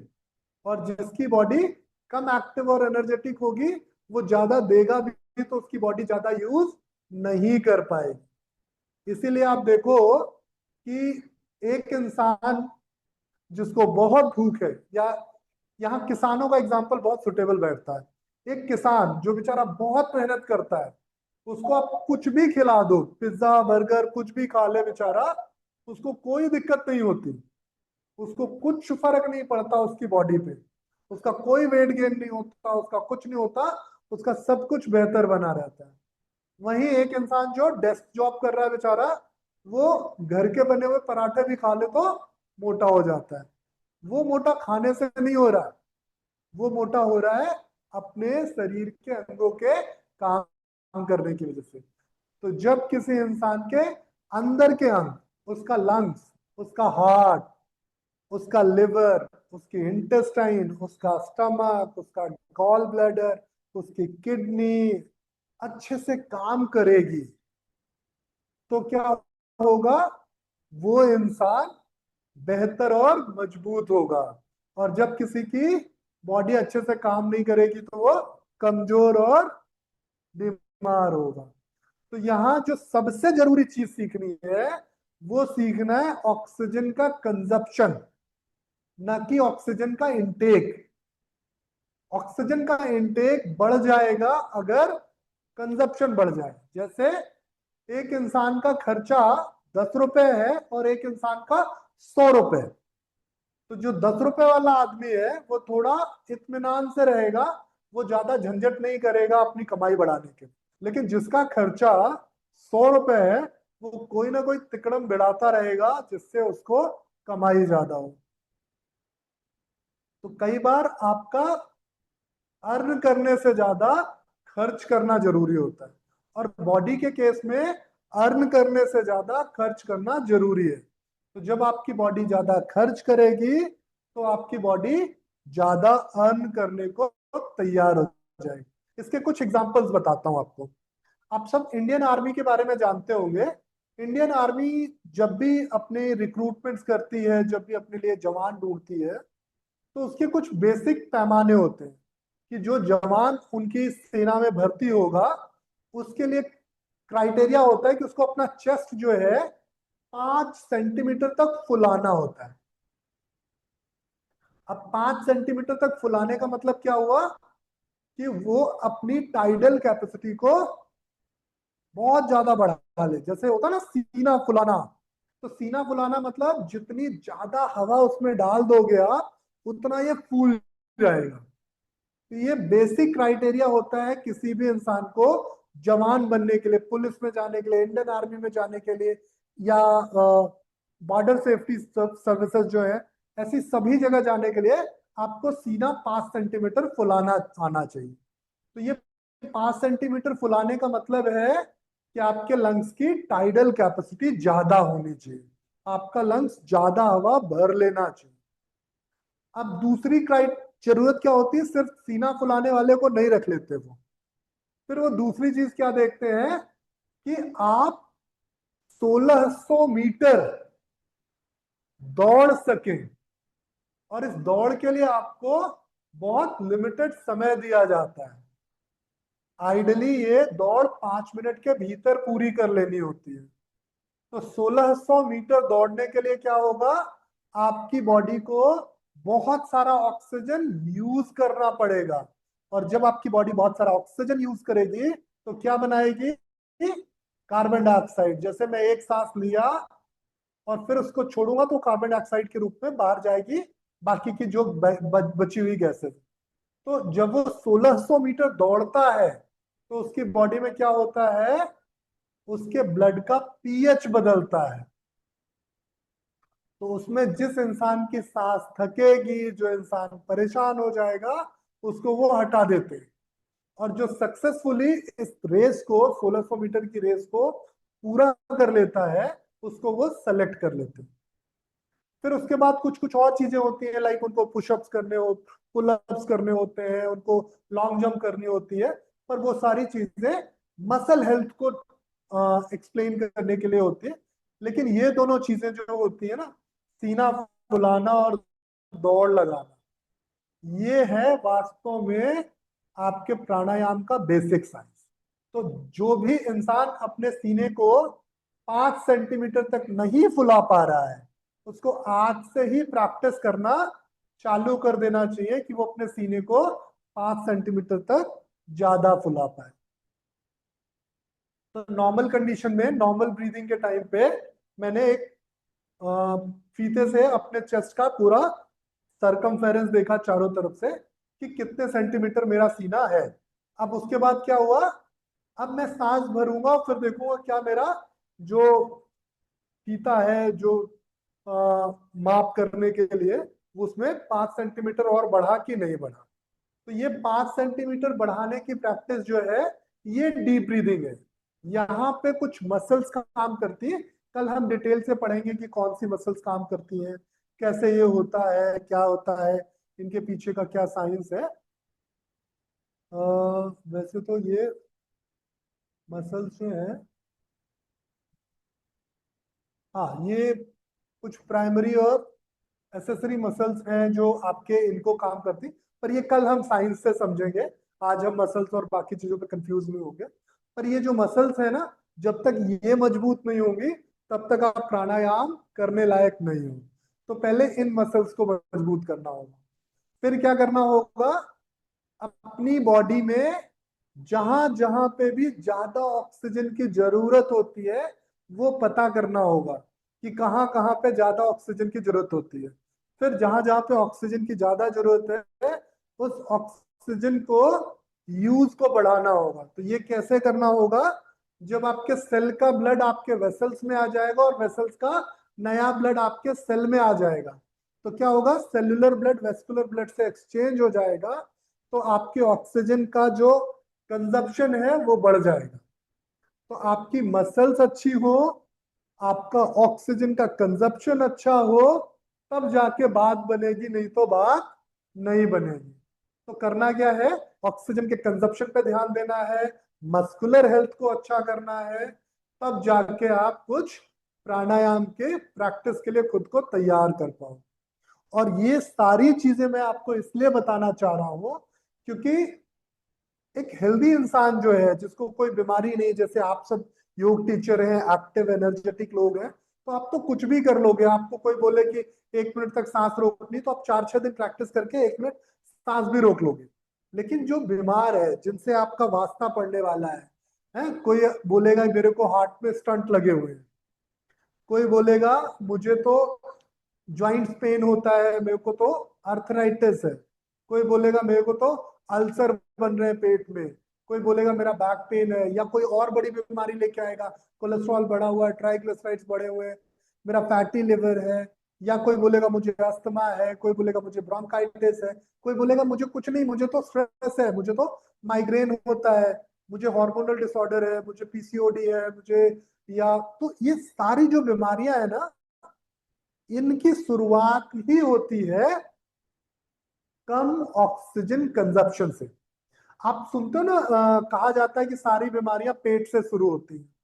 और जिसकी बॉडी कम एक्टिव और एनर्जेटिक होगी वो ज्यादा देगा भी तो उसकी बॉडी ज्यादा यूज नहीं कर पाएगी। इसीलिए आप देखो कि एक इंसान जिसको बहुत भूख है, या यहाँ किसानों का एग्जाम्पल बहुत सुटेबल बैठता है। एक किसान जो बेचारा बहुत मेहनत करता है, उसको आप कुछ भी खिला दो, पिज्जा बर्गर कुछ भी खा ले बेचारा, उसको कोई दिक्कत नहीं होती, उसको कुछ फर्क नहीं पड़ता उसकी बॉडी पे, उसका कोई वेट गेन नहीं होता, उसका कुछ नहीं होता, उसका सब कुछ बेहतर बना रहता है। वहीं एक इंसान जो डेस्क जॉब कर रहा है बेचारा, वो घर के बने हुए पराठे भी खा ले तो मोटा हो जाता है। वो मोटा खाने से नहीं हो रहा, वो मोटा हो रहा है अपने शरीर के अंगों के काम करने की वजह से। तो जब किसी इंसान के अंदर के अंग, उसका लंग्स, उसका हार्ट, उसका लिवर, उसकी इंटेस्टाइन, उसका स्टमक, उसका गॉल ब्लैडर, उसकी किडनी अच्छे से काम करेगी तो क्या होगा, वो इंसान बेहतर और मजबूत होगा। और जब किसी की बॉडी अच्छे से काम नहीं करेगी तो वो कमजोर और बीमार होगा। तो यहाँ जो सबसे जरूरी चीज सीखनी है वो सीखना है ऑक्सीजन का कंजप्शन, ना कि ऑक्सीजन का इंटेक। ऑक्सीजन का इंटेक बढ़ जाएगा अगर कंजप्शन बढ़ जाए। जैसे एक इंसान का खर्चा 10 रुपए है और एक इंसान का 100 रुपए है। तो जो 10 रुपए वाला आदमी है वो थोड़ा इत्मीनान से रहेगा, वो ज्यादा झंझट नहीं करेगा अपनी कमाई बढ़ाने के। लेकिन जिसका खर्चा 100 रुपए है वो कोई ना कोई तिकड़म बिड़ाता रहेगा जिससे उसको कमाई ज्यादा हो। तो कई बार आपका अर्न करने से ज्यादा खर्च करना जरूरी होता है। और बॉडी के केस में अर्न करने से ज्यादा खर्च करना जरूरी है। तो जब आपकी बॉडी ज्यादा खर्च करेगी तो आपकी बॉडी ज्यादा अर्न करने को तैयार हो जाएगी। इसके कुछ एग्जांपल्स बताता हूं आपको। आप सब इंडियन आर्मी के बारे में जानते होंगे। इंडियन आर्मी जब भी अपने रिक्रूटमेंट्स करती है, जब भी अपने लिए जवान ढूंढती है, तो उसके कुछ बेसिक पैमाने होते हैं कि जो जवान उनकी सेना में भर्ती होगा उसके लिए क्राइटेरिया होता है कि उसको अपना चेस्ट जो है 5 सेंटीमीटर तक फुलाना होता है। अब 5 सेंटीमीटर तक फुलाने का मतलब क्या हुआ कि वो अपनी टाइडल कैपेसिटी को बहुत ज्यादा बढ़ा ले। जैसे होता है ना सीना फुलाना, तो सीना फुलाना मतलब जितनी ज्यादा हवा उसमें डाल दोगे आप उतना ये फूल जाएगा। तो ये बेसिक क्राइटेरिया होता है किसी भी इंसान को जवान बनने के लिए, पुलिस में जाने के लिए, इंडियन आर्मी में जाने के लिए, या बॉर्डर सेफ्टी सर्विसेज जो है, ऐसी सभी जगह जाने के लिए आपको सीना 5 सेंटीमीटर फुलाना आना चाहिए। तो ये 5 सेंटीमीटर फुलाने का मतलब है कि आपके लंग्स की टाइडल कैपेसिटी ज्यादा होनी चाहिए, आपका लंग्स ज्यादा हवा भर लेना चाहिए। अब दूसरी क्राइट जरूरत क्या होती है, सिर्फ सीना फुलाने वाले को नहीं रख लेते वो। फिर वो दूसरी चीज क्या देखते हैं कि आप 1600 मीटर दौड़ सके, और इस दौड़ के लिए आपको बहुत लिमिटेड समय दिया जाता है। आइडली ये दौड़ 5 मिनट के भीतर पूरी कर लेनी होती है। तो 1600 मीटर दौड़ने के लिए क्या होगा, आपकी बॉडी को बहुत सारा ऑक्सीजन यूज करना पड़ेगा। और जब आपकी बॉडी बहुत सारा ऑक्सीजन यूज करेगी तो क्या बनाएगी, कार्बन डाइऑक्साइड। जैसे मैं एक सांस लिया और फिर उसको छोड़ूंगा तो कार्बन डाइऑक्साइड के रूप में बाहर जाएगी, बाकी की जो बची हुई गैसेस। तो जब वो 1600 मीटर दौड़ता है तो उसकी बॉडी में क्या होता है, उसके ब्लड का पीएच बदलता है। तो उसमें जिस इंसान की सांस थकेगी, जो इंसान परेशान हो जाएगा, उसको वो हटा देते हैं। और जो सक्सेसफुली इस रेस को, 1600 मीटर की रेस को पूरा कर लेता है, उसको वो सेलेक्ट कर लेते हैं। फिर उसके बाद कुछ कुछ और चीजें होती हैं, लाइक उनको पुशअप्स करने हो, पुलअप्स करने होते हैं, उनको लॉन्ग जंप करनी होती है। पर वो सारी चीजें मसल हेल्थ को एक्सप्लेन करने के लिए होती है। लेकिन ये दोनों चीजें जो होती है ना, सीना फुलाना और दौड़ लगाना, ये है वास्तव में आपके प्राणायाम का बेसिक साइंस। तो जो भी इंसान अपने सीने को 5 सेंटीमीटर तक नहीं फुला पा रहा है, उसको आज से ही प्रैक्टिस करना चालू कर देना चाहिए कि वो अपने सीने को 5 सेंटीमीटर तक ज्यादा फुला पाए। तो नॉर्मल कंडीशन में, नॉर्मल ब्रीदिंग के टाइम पे मैंने एक फीते से अपने चेस्ट का पूरा सरकमफेरेंस देखा चारों तरफ से कि कितने सेंटीमीटर मेरा सीना है। अब उसके बाद क्या हुआ, अब मैं सांस भरूंगा, फिर देखूंगा क्या मेरा जो फीता है जो माप करने के लिए, उसमें 5 सेंटीमीटर और बढ़ा कि नहीं बढ़ा। तो ये 5 सेंटीमीटर बढ़ाने की प्रैक्टिस जो है, ये डीप ब्रीदिंग है। यहाँ पे कुछ मसल्स काम करती है। कल हम डिटेल से पढ़ेंगे कि कौन सी मसल्स काम करती हैं, कैसे ये होता है, क्या होता है, इनके पीछे का क्या साइंस है। वैसे तो ये मसल्स जो है, हाँ, ये कुछ प्राइमरी और एसेसरी मसल्स हैं जो आपके इनको काम करती, पर ये कल हम साइंस से समझेंगे। आज हम मसल्स और बाकी चीजों पे कंफ्यूज नहीं होंगे। पर ये जो मसल्स है ना, जब तक ये मजबूत नहीं होंगी तब तक आप प्राणायाम करने लायक नहीं हो। तो पहले इन मसल्स को मजबूत करना होगा। फिर क्या करना होगा, अपनी बॉडी में जहां जहां पे भी ज्यादा ऑक्सीजन की जरूरत होती है वो पता करना होगा कि कहाँ कहाँ पे ज्यादा ऑक्सीजन की जरूरत होती है। फिर जहां जहां पे ऑक्सीजन की ज्यादा जरूरत है उस ऑक्सीजन को यूज को बढ़ाना होगा। तो ये कैसे करना होगा, जब आपके सेल का ब्लड आपके वेसल्स में आ जाएगा और वेसल्स का नया ब्लड आपके सेल में आ जाएगा, तो क्या होगा, सेलुलर ब्लड वेस्कुलर ब्लड से एक्सचेंज हो जाएगा। तो आपके ऑक्सीजन का जो कंजप्शन है वो बढ़ जाएगा। तो आपकी मसल्स अच्छी हो, आपका ऑक्सीजन का कंजप्शन अच्छा हो, तब जाके बात बनेगी, नहीं तो बात नहीं बनेगी। तो करना क्या है, ऑक्सीजन के कंजप्शन पे ध्यान देना है, मस्कुलर हेल्थ को अच्छा करना है, तब जाके आप कुछ प्राणायाम के प्रैक्टिस के लिए खुद को तैयार कर पाओ। और ये सारी चीजें मैं आपको इसलिए बताना चाह रहा हूं क्योंकि एक हेल्दी इंसान जो है, जिसको कोई बीमारी नहीं, जैसे आप सब योग टीचर हैं, एक्टिव एनर्जेटिक लोग हैं, तो आप तो कुछ भी कर लोगे। आपको कोई बोले कि 1 मिनट तक सांस रोकनी, तो आप 4-6 दिन प्रैक्टिस करके 1 मिनट सांस भी रोक लोगे। लेकिन जो बीमार है, जिनसे आपका वास्ता पड़ने वाला है कोई बोलेगा मेरे को हार्ट में स्टंट लगे हुए हैं, कोई बोलेगा मुझे तो ज्वाइंट्स पेन होता है, मेरे को तो अर्थराइटिस है, कोई बोलेगा मेरे को तो अल्सर बन रहे हैं पेट में, कोई बोलेगा मेरा बैक पेन है, या कोई और बड़ी बीमारी लेके आएगा, कोलेस्ट्रॉल बढ़ा हुआ है, ट्राइग्लिसराइड्स बढ़े हुए हैं, मेरा फैटी लिवर है, या कोई बोलेगा मुझे अस्थमा है, कोई बोलेगा मुझे ब्रोंकाइटिस है, कोई बोलेगा मुझे कुछ नहीं, मुझे तो स्ट्रेस है, मुझे तो माइग्रेन होता है, मुझे हार्मोनल डिसऑर्डर है, मुझे पीसीओडी है, मुझे या तो ये सारी जो बीमारियां है ना, इनकी शुरुआत ही होती है कम ऑक्सीजन कंजप्शन से। आप सुनते हो ना, कहा जाता है कि सारी बीमारियां पेट से शुरू होती हैं।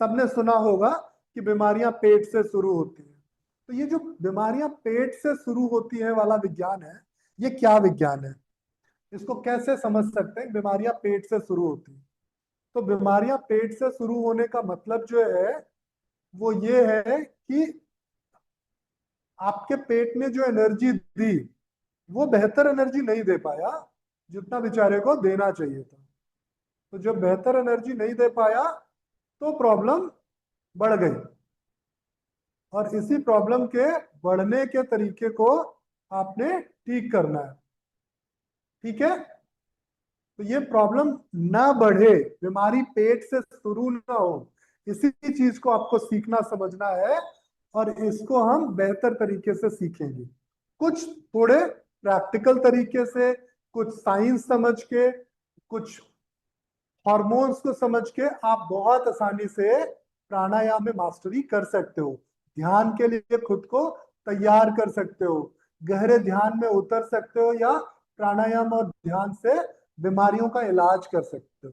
सबने सुना होगा कि बीमारियां पेट से शुरू होती हैं। तो ये जो बीमारियां पेट से शुरू होती है वाला विज्ञान है, ये क्या विज्ञान है, इसको कैसे समझ सकते हैं बीमारियां पेट से शुरू होती हैं। तो बीमारियां पेट से शुरू होने का मतलब जो है वो ये है कि आपके पेट ने जो एनर्जी दी, वो बेहतर एनर्जी नहीं दे पाया जितना बेचारे को देना चाहिए था। तो जब बेहतर एनर्जी नहीं दे पाया, तो प्रॉब्लम बढ़ गई। और इसी प्रॉब्लम के बढ़ने के तरीके को आपने ठीक करना है। ठीक है, तो ये प्रॉब्लम ना बढ़े, बीमारी पेट से शुरू ना हो, इसी चीज को आपको सीखना समझना है। और इसको हम बेहतर तरीके से सीखेंगे, कुछ थोड़े प्रैक्टिकल तरीके से, कुछ साइंस समझ के, कुछ हॉर्मोन्स को समझ के आप बहुत आसानी से प्राणायाम में मास्टरी कर सकते हो। ध्यान के लिए खुद को तैयार कर सकते हो, गहरे ध्यान में उतर सकते हो, या प्राणायाम और ध्यान से बीमारियों का इलाज कर सकते हो।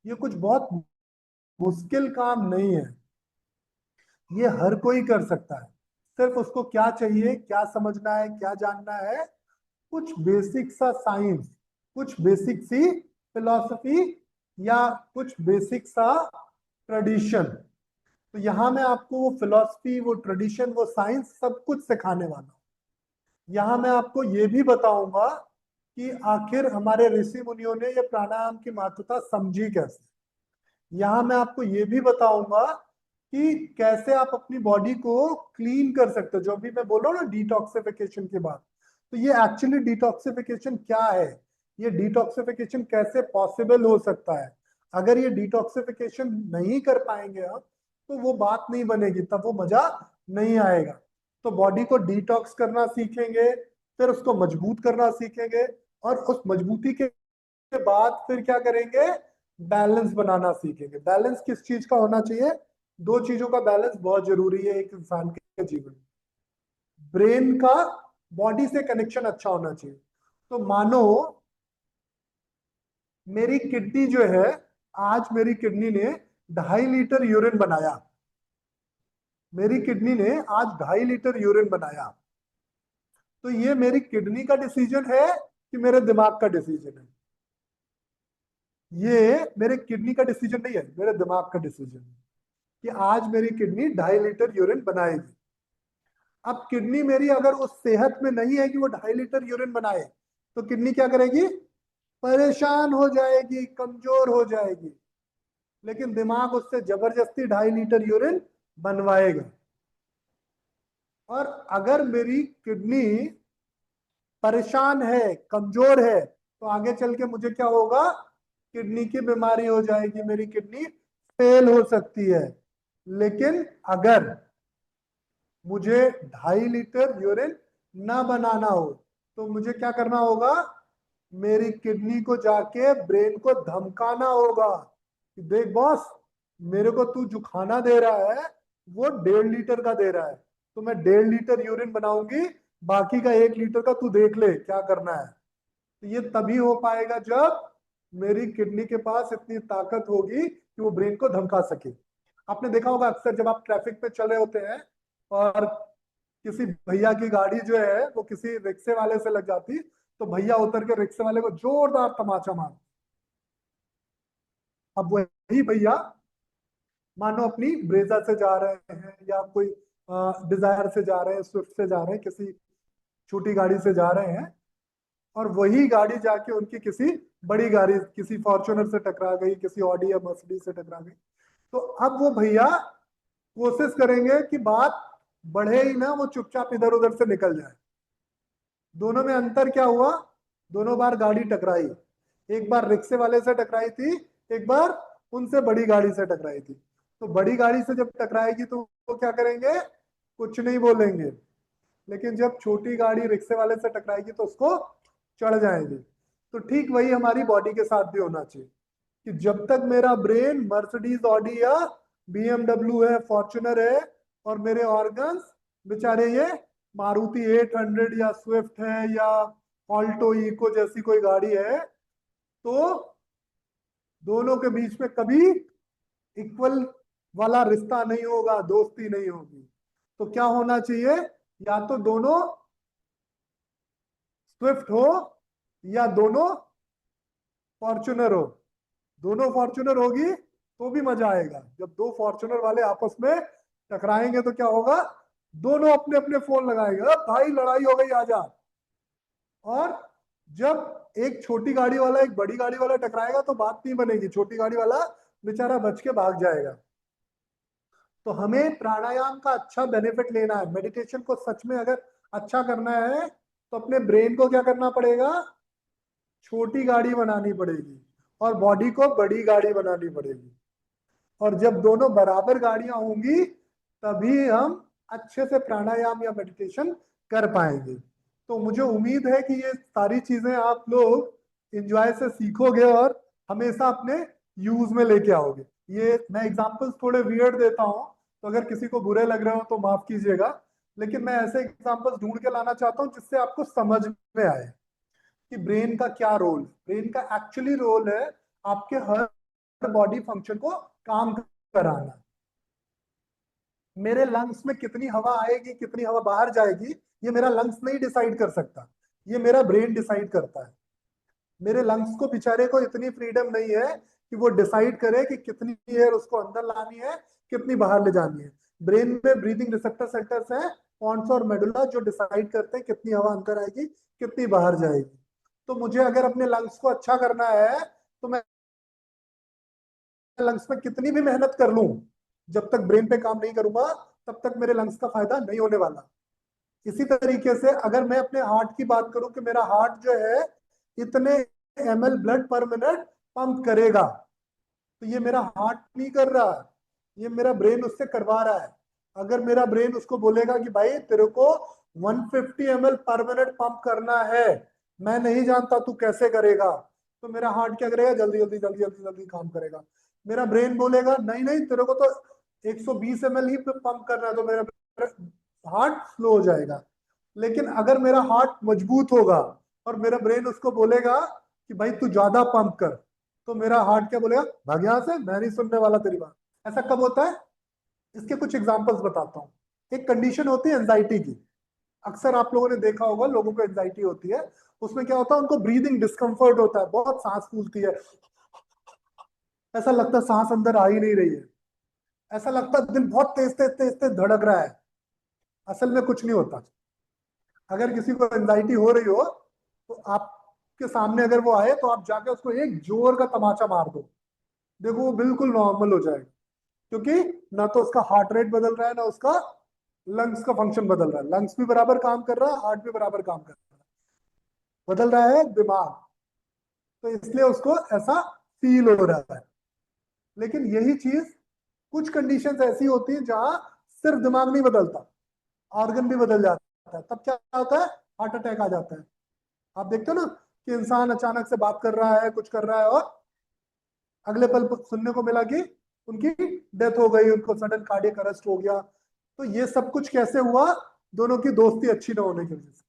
ये कुछ बहुत मुश्किल काम नहीं है, ये हर कोई कर सकता है। सिर्फ उसको क्या चाहिए, क्या समझना है, क्या जानना है, कुछ बेसिक सा साइंस, कुछ बेसिक सी फिलॉसफी, या कुछ बेसिक सा ट्रेडिशन। तो यहाँ मैं आपको वो फिलॉसफी, वो ट्रेडिशन, वो साइंस सब कुछ सिखाने वाला हूँ। यहाँ मैं आपको ये भी बताऊंगा कि आखिर हमारे ऋषि मुनियों ने ये प्राणायाम की महत्वता समझी कैसे। यहाँ मैं आपको ये भी बताऊंगा कि कैसे आप अपनी बॉडी को क्लीन कर सकते हो। जो भी मैं बोल रहा हूँ ना डिटॉक्सिफिकेशन की बात, तो ये एक्चुअली डिटॉक्सिफिकेशन क्या है, ये डिटॉक्सिफिकेशन कैसे पॉसिबल हो सकता है। अगर ये डिटॉक्सिफिकेशन नहीं कर पाएंगे हम, तो वो बात नहीं बनेगी, तब वो मजा नहीं आएगा। तो बॉडी को डिटॉक्स करना सीखेंगे, फिर उसको मजबूत करना सीखेंगे, और उस मजबूती के बाद फिर क्या करेंगे, बैलेंस बनाना सीखेंगे। बैलेंस किस चीज का होना चाहिए, दो चीजों का बैलेंस बहुत जरूरी है एक इंसान के जीवन में। ब्रेन का बॉडी से कनेक्शन अच्छा होना चाहिए। तो मानो मेरी किडनी जो है, आज मेरी किडनी ने 2.5 लीटर यूरिन बनाया, मेरी किडनी ने आज 2.5 लीटर यूरिन बनाया। तो ये मेरी किडनी का डिसीजन है कि मेरे दिमाग का डिसीजन है? ये मेरे किडनी का डिसीजन नहीं है, मेरे दिमाग का डिसीजन है कि आज मेरी किडनी 2.5 लीटर यूरिन बनाएगी। अब किडनी मेरी अगर उस सेहत में नहीं है कि वो 2.5 लीटर यूरिन बनाए, तो किडनी क्या करेगी, परेशान हो जाएगी, कमजोर हो जाएगी। लेकिन दिमाग उससे जबरदस्ती 2.5 लीटर यूरिन बनवाएगा। और अगर मेरी किडनी परेशान है, कमजोर है, तो आगे चल के मुझे क्या होगा, किडनी की बीमारी हो जाएगी, मेरी किडनी फेल हो सकती है। लेकिन अगर मुझे 2.5 लीटर यूरिन ना बनाना हो, तो मुझे क्या करना होगा, मेरी किडनी को जाके ब्रेन को धमकाना होगा कि देख बॉस, मेरे को तू जो खाना दे रहा है वो 1.5 लीटर का दे रहा है, तो मैं 1.5 लीटर यूरिन बनाऊंगी, बाकी का 1 लीटर का तू देख ले क्या करना है। तो ये तभी हो पाएगा जब मेरी किडनी के पास इतनी ताकत होगी कि वो ब्रेन को धमका सके। आपने देखा होगा अक्सर जब आप ट्रैफिक पे चल रहे होते हैं और किसी भैया की गाड़ी जो है वो किसी रिक्शे वाले से लग जाती, तो भैया उतर के रिक्शे वाले को जोरदार तमाचा मार। अब वही भैया मानो अपनी ब्रेजा से जा रहे हैं या कोई डिजायर से जा रहे हैं, स्विफ्ट से जा रहे हैं, किसी छोटी गाड़ी से जा रहे हैं, और वही गाड़ी जाके उनकी किसी बड़ी गाड़ी, किसी फॉर्च्यूनर से टकरा गई, किसी ऑडी या मर्सिडीज से टकरा गई। तो अब वो भैया कोशिश करेंगे कि बात बढ़े ही ना, वो चुपचाप इधर उधर से निकल जाए। दोनों में अंतर क्या हुआ? दोनों बार गाड़ी टकराई, एक बार रिक्शे वाले से टकराई थी, एक बार उनसे बड़ी गाड़ी से टकराई थी। तो बड़ी गाड़ी से जब टकराएगी तो वो क्या करेंगे? कुछ नहीं बोलेंगे। लेकिन जब छोटी गाड़ी रिक्शे वाले से टकराएगी तो उसको चढ़ जाएंगे। तो ठीक वही हमारी बॉडी के साथ भी होना चाहिए कि जब तक मेरा ब्रेन मर्सिडीज, ऑडी या बीएमडब्ल्यू है, फॉर्च्यूनर है, और मेरे ऑर्गन्स बेचारे ये मारुति 800 या स्विफ्ट है या ऑल्टो इको जैसी कोई गाड़ी है, तो दोनों के बीच में कभी इक्वल वाला रिश्ता नहीं होगा, दोस्ती नहीं होगी। तो क्या होना चाहिए? या तो दोनों स्विफ्ट हो या दोनों फॉर्च्यूनर हो। दोनों फॉर्च्यूनर होगी तो भी मजा आएगा। जब दो फॉर्च्यूनर वाले आपस में टकराएंगे तो क्या होगा? दोनों अपने अपने फोन लगाएंगे, "अब भाई लड़ाई हो गई आजा।" और जब एक छोटी गाड़ी वाला एक बड़ी गाड़ी वाला टकराएगा तो बात नहीं बनेगी, छोटी गाड़ी वाला बेचारा बच के भाग जाएगा। तो हमें प्राणायाम का अच्छा बेनिफिट लेना है, मेडिटेशन को सच में अगर अच्छा करना है तो अपने ब्रेन को क्या करना पड़ेगा? छोटी गाड़ी बनानी पड़ेगी और बॉडी को बड़ी गाड़ी बनानी पड़ेगी। और जब दोनों बराबर गाड़ियां होंगी तभी हम अच्छे से प्राणायाम या मेडिटेशन कर पाएंगे। तो मुझे उम्मीद है कि ये सारी चीजें आप लोग एंजॉय से सीखोगे और हमेशा अपने यूज में लेके आओगे। ये मैं एग्जांपल्स थोड़े वियर्ड देता हूँ, तो अगर किसी को बुरे लग रहे हो तो माफ कीजिएगा, लेकिन मैं ऐसे एग्जांपल्स ढूंढ के लाना चाहता हूँ जिससे आपको समझ में आए कि ब्रेन का क्या रोल। ब्रेन का एक्चुअली रोल है आपके हर बॉडी फंक्शन को काम कराना। मेरे लंग्स में कितनी हवा आएगी, कितनी हवा बाहर जाएगी, ये मेरा लंग्स नहीं डिसाइड कर सकता, ये मेरा ब्रेन डिसाइड करता है। मेरे लंग्स को बेचारे को इतनी फ्रीडम नहीं है कि वो डिसाइड करे कि कितनी एयर उसको अंदर लानी है, कितनी बाहर ले जानी है। ब्रेन में ब्रीदिंग रिसेप्टर सेंटर्स हैं, पॉन्स और मेडुला, जो डिसाइड करते हैं कितनी हवा अंदर आएगी, कितनी बाहर जाएगी। तो मुझे अगर अपने लंग्स को अच्छा करना है तो मैं लंग्स में कितनी भी मेहनत कर लूं, जब तक ब्रेन पे काम नहीं करूंगा तब तक मेरे लंग्स का फायदा नहीं होने वाला। इसी तरीके से अगर मैं अपने हार्ट की बात करूं कि मेरा हार्ट जो है इतने ml ब्लड पर मिनट पंप करेगा, तो ये मेरा हार्ट नहीं कर रहा, ये मेरा ब्रेन उससे करवा रहा है। अगर मेरा ब्रेन उसको बोलेगा कि भाई तेरे को 150 ml पर मिनट पंप करना है, मैं नहीं जानता तू कैसे करेगा, तो मेरा हार्ट क्या करेगा? जल्दी जल्दी जल्दी जल्दी जल्दी काम करेगा। मेरा ब्रेन बोलेगा नहीं नहीं तेरे को तो 120 ml ही पंप करना है, तो मेरा हार्ट स्लो हो जाएगा। लेकिन अगर मेरा हार्ट मजबूत होगा और मेरा ब्रेन उसको बोलेगा कि भाई तू ज्यादा पंप कर, तो मेरा हार्ट क्या बोलेगा? भाग यहां से, मैं नहीं सुनने वाला तेरी बात। ऐसा कब होता है? इसके कुछ एग्जांपल्स बताता हूँ। एक कंडीशन होती है एंजाइटी की। अक्सर आप लोगों ने देखा होगा लोगों को एंजाइटी होती है, उसमें क्या होता है? उनको ब्रीदिंग डिस्कम्फर्ट होता है, बहुत सांस फूलती है, ऐसा लगता है सांस अंदर आ ही नहीं रही है, ऐसा लगता है दिल बहुत तेज तेज तेज तेज धड़क रहा है। असल में कुछ नहीं होता। अगर किसी को एंजाइटी हो रही हो तो आपके सामने अगर वो आए तो आप जाके उसको एक जोर का तमाचा मार दो, देखो वो बिल्कुल नॉर्मल हो जाएगा। क्योंकि ना तो उसका हार्ट रेट बदल रहा है, ना उसका लंग्स का फंक्शन बदल रहा है। लंग्स भी बराबर काम कर रहा है, हार्ट भी बराबर काम कर रहा है, बदल रहा है दिमाग। तो इसलिए उसको ऐसा फील हो रहा है। लेकिन यही चीज कुछ कंडीशंस ऐसी होती हैं जहां सिर्फ दिमाग नहीं बदलता, ऑर्गन भी बदल जाता है। तब क्या होता है? हार्ट अटैक आ जाता है। आप देखते हो ना कि इंसान अचानक से बात कर रहा है, कुछ कर रहा है, और अगले पल सुनने को मिला कि उनकी डेथ हो गई, उनको सडन कार्डियक अरेस्ट हो गया। तो ये सब कुछ कैसे हुआ? दोनों की दोस्ती अच्छी ना होने की वजह से।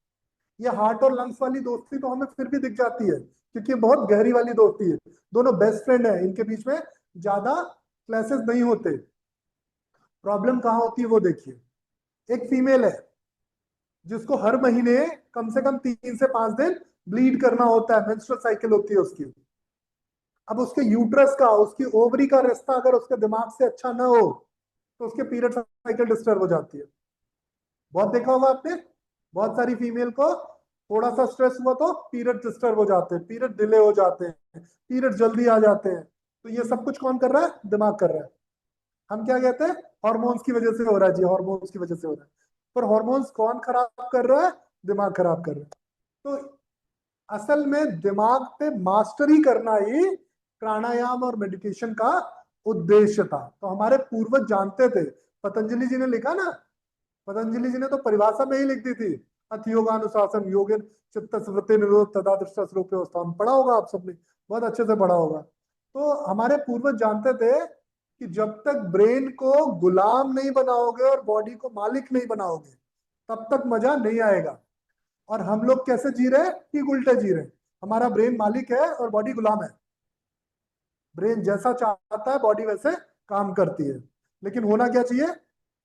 ये हार्ट और लंग्स वाली दोस्ती तो हमें फिर भी दिख जाती है, क्योंकि ये बहुत गहरी वाली दोस्ती है। दोनों बेस्ट फ्रेंड है, इनके बीच में ज्यादा क्लैसेस नहीं होते। प्रॉब्लम कहाँ होती है वो देखिए। एक फीमेल है जिसको हर महीने कम से कम 3 से 5 दिन ब्लीड करना होता है, मेंस्ट्रुअल साइकिल होती है उसकी। अब उसके यूट्रस का, उसकी ओवरी का रिश्ता अगर उसके दिमाग से अच्छा ना हो तो उसके पीरियड साइकिल डिस्टर्ब हो जाती है। बहुत देखा होगा आपने, बहुत सारी फीमेल को थोड़ा सा स्ट्रेस हुआ तो पीरियड डिस्टर्ब हो जाते हैं, पीरियड डिले हो जाते हैं, पीरियड जल्दी आ जाते हैं। तो ये सब कुछ कौन कर रहा है? दिमाग कर रहा है। हम क्या कहते हैं? हॉर्मोन्स की वजह से हो रहा है जी, हॉर्मोन्स की वजह से हो रहा है। पर हॉर्मोन्स कौन खराब कर रहा है? दिमाग खराब कर रहा है। तो असल में दिमाग पे मास्टरी करना ही प्राणायाम और मेडिटेशन का उद्देश्य था। तो हमारे पूर्वज जानते थे। पतंजलि जी ने लिखा ना, पतंजलि जी ने तो परिभाषा में ही लिख दी थी, अथ योगानुशासन योगेन चित्त वृत्ति निरोध तथा दृष्टा स्वरूप अवस्था। पढ़ा होगा आप सबने, बहुत अच्छे से पढ़ा होगा। तो हमारे पूर्वज जानते थे कि जब तक ब्रेन को गुलाम नहीं बनाओगे और बॉडी को मालिक नहीं बनाओगे तब तक मजा नहीं आएगा। और हम लोग कैसे जी रहे हैं? ठीक उल्टे जी रहे हैं। हमारा ब्रेन मालिक है और बॉडी गुलाम है। ब्रेन जैसा चाहता है बॉडी वैसे काम करती है। लेकिन होना क्या चाहिए?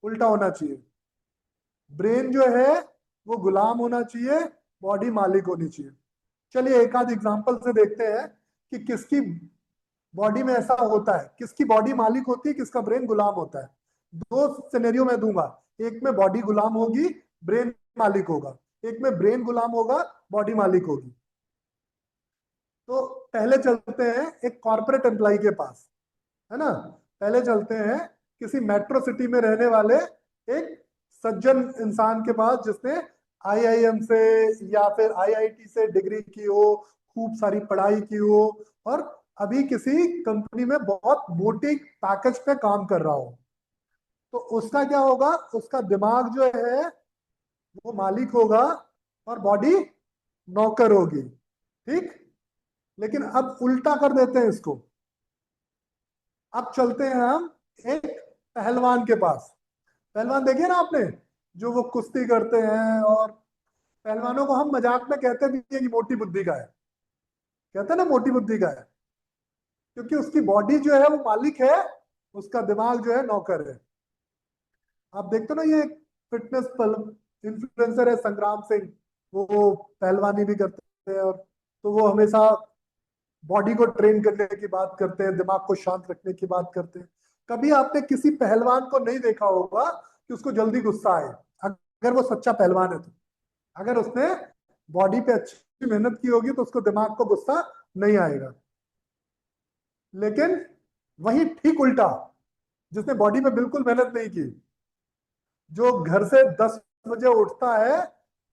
उल्टा होना चाहिए। ब्रेन जो है वो गुलाम होना चाहिए, बॉडी मालिक होनी चाहिए। चलिए एक आध एग्जांपल से देखते हैं कि किसकी बॉडी में ऐसा होता है, किसकी बॉडी मालिक होती है, किसका ब्रेन गुलाम होता है। दो सिनेरियो में दूंगा, एक में बॉडी गुलाम होगी, ब्रेन मालिक होगा। एक में ब्रेन गुलाम होगा, बॉडी मालिक होगी। तो पहले चलते हैं एक कॉर्पोरेट एम्प्लॉय के पास, है ना। पहले चलते हैं किसी मेट्रो सिटी में रहने वाले एक सज्जन इंसान के पास, जिसने आईआईएम से या फिर आईआईटी से डिग्री की हो, खूब सारी पढ़ाई की हो, और अभी किसी कंपनी में बहुत मोटी पैकेज पे काम कर रहा हो। तो उसका क्या होगा? उसका दिमाग जो है वो मालिक होगा और बॉडी नौकर होगी। ठीक। लेकिन अब उल्टा कर देते हैं इसको। अब चलते हैं हम एक पहलवान के पास। पहलवान देखिए ना आपने, जो वो कुश्ती करते हैं, और पहलवानों को हम मजाक में कहते भी हैं कि मोटी बुद्धि का है। कहते हैं ना मोटी बुद्धि का है, क्योंकि उसकी बॉडी जो है वो मालिक है, उसका दिमाग जो है नौकर है। आप देखते हो ना, ये फिटनेस इन्फ्लुएंसर है संग्राम सिंह, वो पहलवानी भी करते हैं, और तो वो हमेशा बॉडी को ट्रेन करने की बात करते हैं, दिमाग को शांत रखने की बात करते हैं। कभी आपने किसी पहलवान को नहीं देखा होगा कि उसको जल्दी गुस्सा आए, अगर वो सच्चा पहलवान है तो। अगर उसने बॉडी पे अच्छी मेहनत की होगी तो उसको दिमाग को गुस्सा नहीं आएगा। लेकिन वही ठीक उल्टा, जिसने बॉडी पे बिल्कुल मेहनत नहीं की, जो घर से 10 बजे उठता है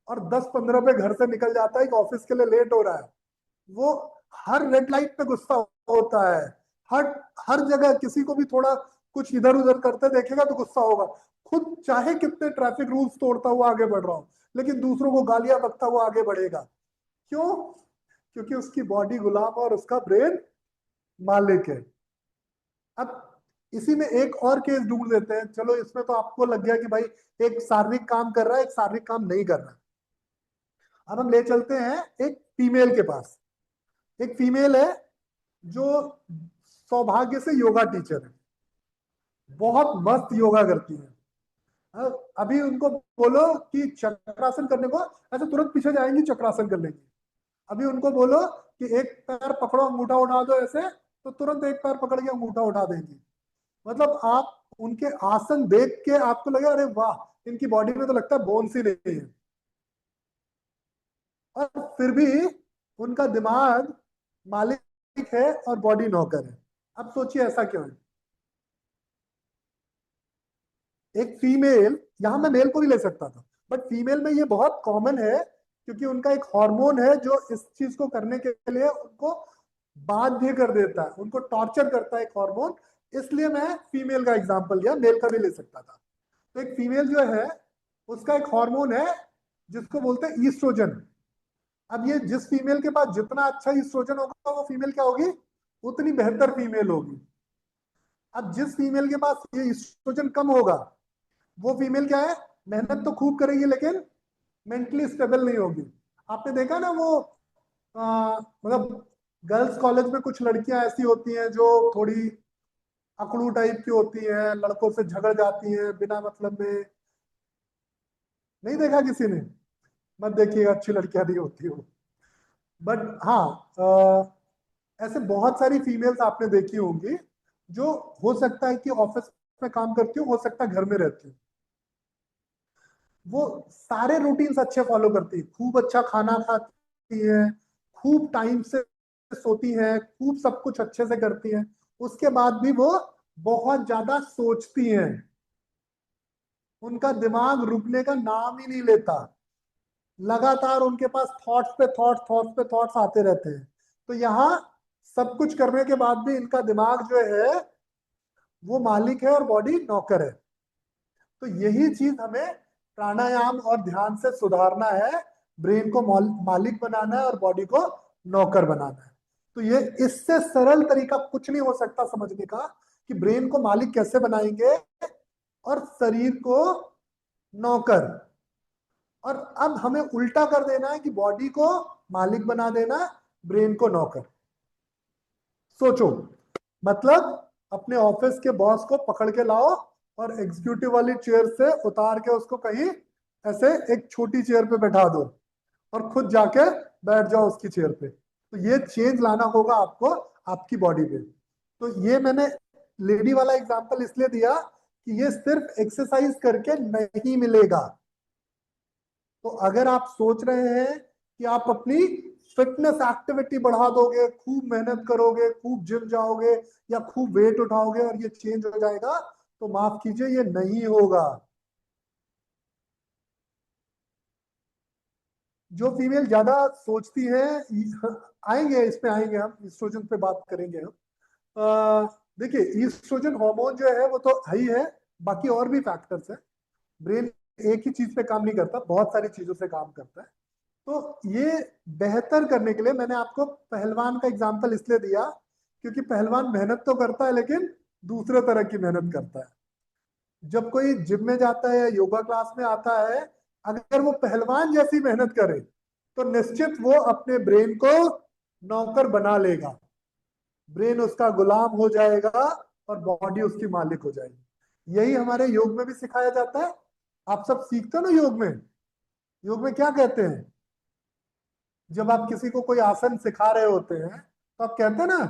और 10:15 पे घर से निकल जाता है कि ऑफिस के लिए लेट हो रहा है, वो हर रेड लाइट पे गुस्सा होता है। हर हर जगह किसी को भी थोड़ा कुछ इधर उधर करते देखेगा तो गुस्सा होगा। खुद चाहे कितने ट्रैफिक रूल्स तोड़ता हुआ आगे बढ़ रहा हो, लेकिन दूसरों को गालियां बकता हुआ आगे बढ़ेगा। क्यों? क्योंकि उसकी बॉडी गुलाम और उसका ब्रेन मालिक है। अब इसी में एक और केस ढूंढ लेते हैं। चलो इसमें तो आपको लग गया कि भाई एक शारीरिक काम कर रहा है, एक शारीरिक काम नहीं कर रहा। अब हम ले चलते हैं एक फीमेल के पास। एक फीमेल है जो सौभाग्य से योगा टीचर है, बहुत मस्त योगा करती है। अभी उनको बोलो कि चक्रासन करने को, ऐसे तुरंत पीछे जाएंगी, चक्रासन कर लेंगी। अभी उनको बोलो कि एक पैर पकड़ो अंगूठा उठा दो ऐसे, तो तुरंत एक पैर पकड़ के अंगूठा उठा देंगी। मतलब आप उनके आसन देख के आपको लगे अरे वाह, इनकी बॉडी में तो लगता है बोन्स ही नहीं है। और फिर भी उनका दिमाग मालिक है और बॉडी नौकर है। अब सोचिए ऐसा क्यों है? एक फीमेल, यहां मैं मेल को भी ले सकता था, बट फीमेल में ये बहुत कॉमन है, क्योंकि उनका एक हार्मोन है जो इस चीज को करने के लिए उनको बाध्य कर देता है, उनको टॉर्चर करता है एक हार्मोन। इसलिए मैं फीमेल का एग्जांपल लिया, मेल का भी ले सकता था। तो एक फीमेल जो है उसका एक हार्मोन है जिसको बोलते हैं ईस्ट्रोजन। अब ये जिस फीमेल के पास जितना अच्छा ईस्ट्रोजन होगा वो फीमेल क्या होगी? उतनी बेहतर फीमेल होगी। अब जिस फीमेल के पास ये ईस्ट्रोजन कम होगा, वो फीमेल क्या है, मेहनत तो खूब करेगी लेकिन मेंटली स्टेबल नहीं होगी। आपने देखा ना वो मतलब गर्ल्स कॉलेज में कुछ लड़कियां ऐसी होती हैं जो थोड़ी अकड़ू टाइप की होती हैं, लड़कों से झगड़ जाती हैं बिना मतलब में। नहीं देखा किसी ने? मत देखिएगा, अच्छी लड़कियां नहीं होती हो। बट हाँ, ऐसे बहुत सारी फीमेल्स आपने देखी होंगी जो हो सकता है कि ऑफिस में काम करती हो सकता है घर में रहती हो, वो सारे रूटीन्स अच्छे फॉलो करती है, खूब अच्छा खाना खाती है, खूब टाइम से सोती है, खूब सब कुछ अच्छे से करती है। उसके बाद भी वो बहुत ज्यादा सोचती हैं, उनका दिमाग रुकने का नाम ही नहीं लेता, लगातार उनके पास थॉट्स पे थॉट्स, थॉट्स पे थॉट्स आते रहते हैं। तो यहाँ सब कुछ करने के बाद भी इनका दिमाग जो है वो मालिक है और बॉडी नौकर है। तो यही चीज हमें प्राणायाम और ध्यान से सुधारना है, ब्रेन को मालिक बनाना है और बॉडी को नौकर बनाना है। तो ये इससे सरल तरीका कुछ नहीं हो सकता समझने का कि ब्रेन को मालिक कैसे बनाएंगे और शरीर को नौकर। और अब हमें उल्टा कर देना है कि बॉडी को मालिक बना देना, ब्रेन को नौकर। सोचो, मतलब अपने ऑफिस के बॉस को पकड़ के लाओ और एग्जीक्यूटिव वाली चेयर से उतार के उसको कहीं ऐसे एक छोटी चेयर पे बैठा दो और खुद जाके बैठ जाओ उसकी चेयर पे। तो ये चेंज लाना होगा आपको आपकी बॉडी पे। तो ये मैंने लेडी वाला एग्जांपल इसलिए दिया कि ये सिर्फ एक्सरसाइज करके नहीं मिलेगा। तो अगर आप सोच रहे हैं कि आप अपनी फिटनेस एक्टिविटी बढ़ा दोगे, खूब मेहनत करोगे, खूब जिम जाओगे या खूब वेट उठाओगे और ये चेंज हो जाएगा, तो माफ कीजिए ये नहीं होगा। जो फीमेल ज्यादा सोचती है, आएंगे इस पे, आएंगे हम ईस्ट्रोजन पे बात करेंगे हम। देखिए ईस्ट्रोजन हार्मोन जो है वो तो है ही है, बाकी और भी फैक्टर्स है। ब्रेन एक ही चीज पे काम नहीं करता, बहुत सारी चीजों से काम करता है। तो ये बेहतर करने के लिए मैंने आपको पहलवान का एग्जाम्पल इसलिए दिया क्योंकि पहलवान मेहनत तो करता है लेकिन दूसरे तरह की मेहनत करता है। जब कोई जिम में जाता है या योगा क्लास में आता है, अगर वो पहलवान जैसी मेहनत करे तो निश्चित वो अपने ब्रेन को नौकर बना लेगा, ब्रेन उसका गुलाम हो जाएगा और बॉडी उसकी मालिक हो जाएगी। यही हमारे योग में भी सिखाया जाता है। आप सब सीखते हो ना योग में? योग में क्या कहते हैं जब आप किसी को कोई आसन सिखा रहे होते हैं, तो आप कहते हैं ना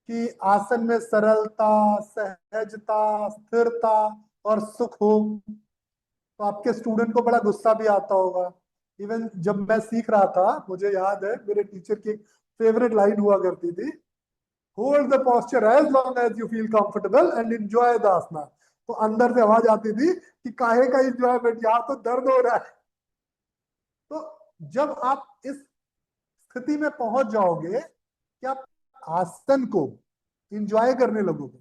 कि आसन में सरलता, सहजता, स्थिरता और सुख हो। तो आपके स्टूडेंट को बड़ा गुस्सा भी आता होगा। इवन जब मैं सीख रहा था, मुझे याद है मेरे टीचर की फेवरेट लाइन हुआ करती थी, hold the posture as long as you feel comfortable and enjoy the asana. तो अंदर से आवाज आती थी कि काहे का एंजॉयमेंट, यहाँ तो दर्द हो रहा है। तो जब आप इस स्थिति में पहुंच जाओगे कि आप आसन को इंजॉय करने लगोगे,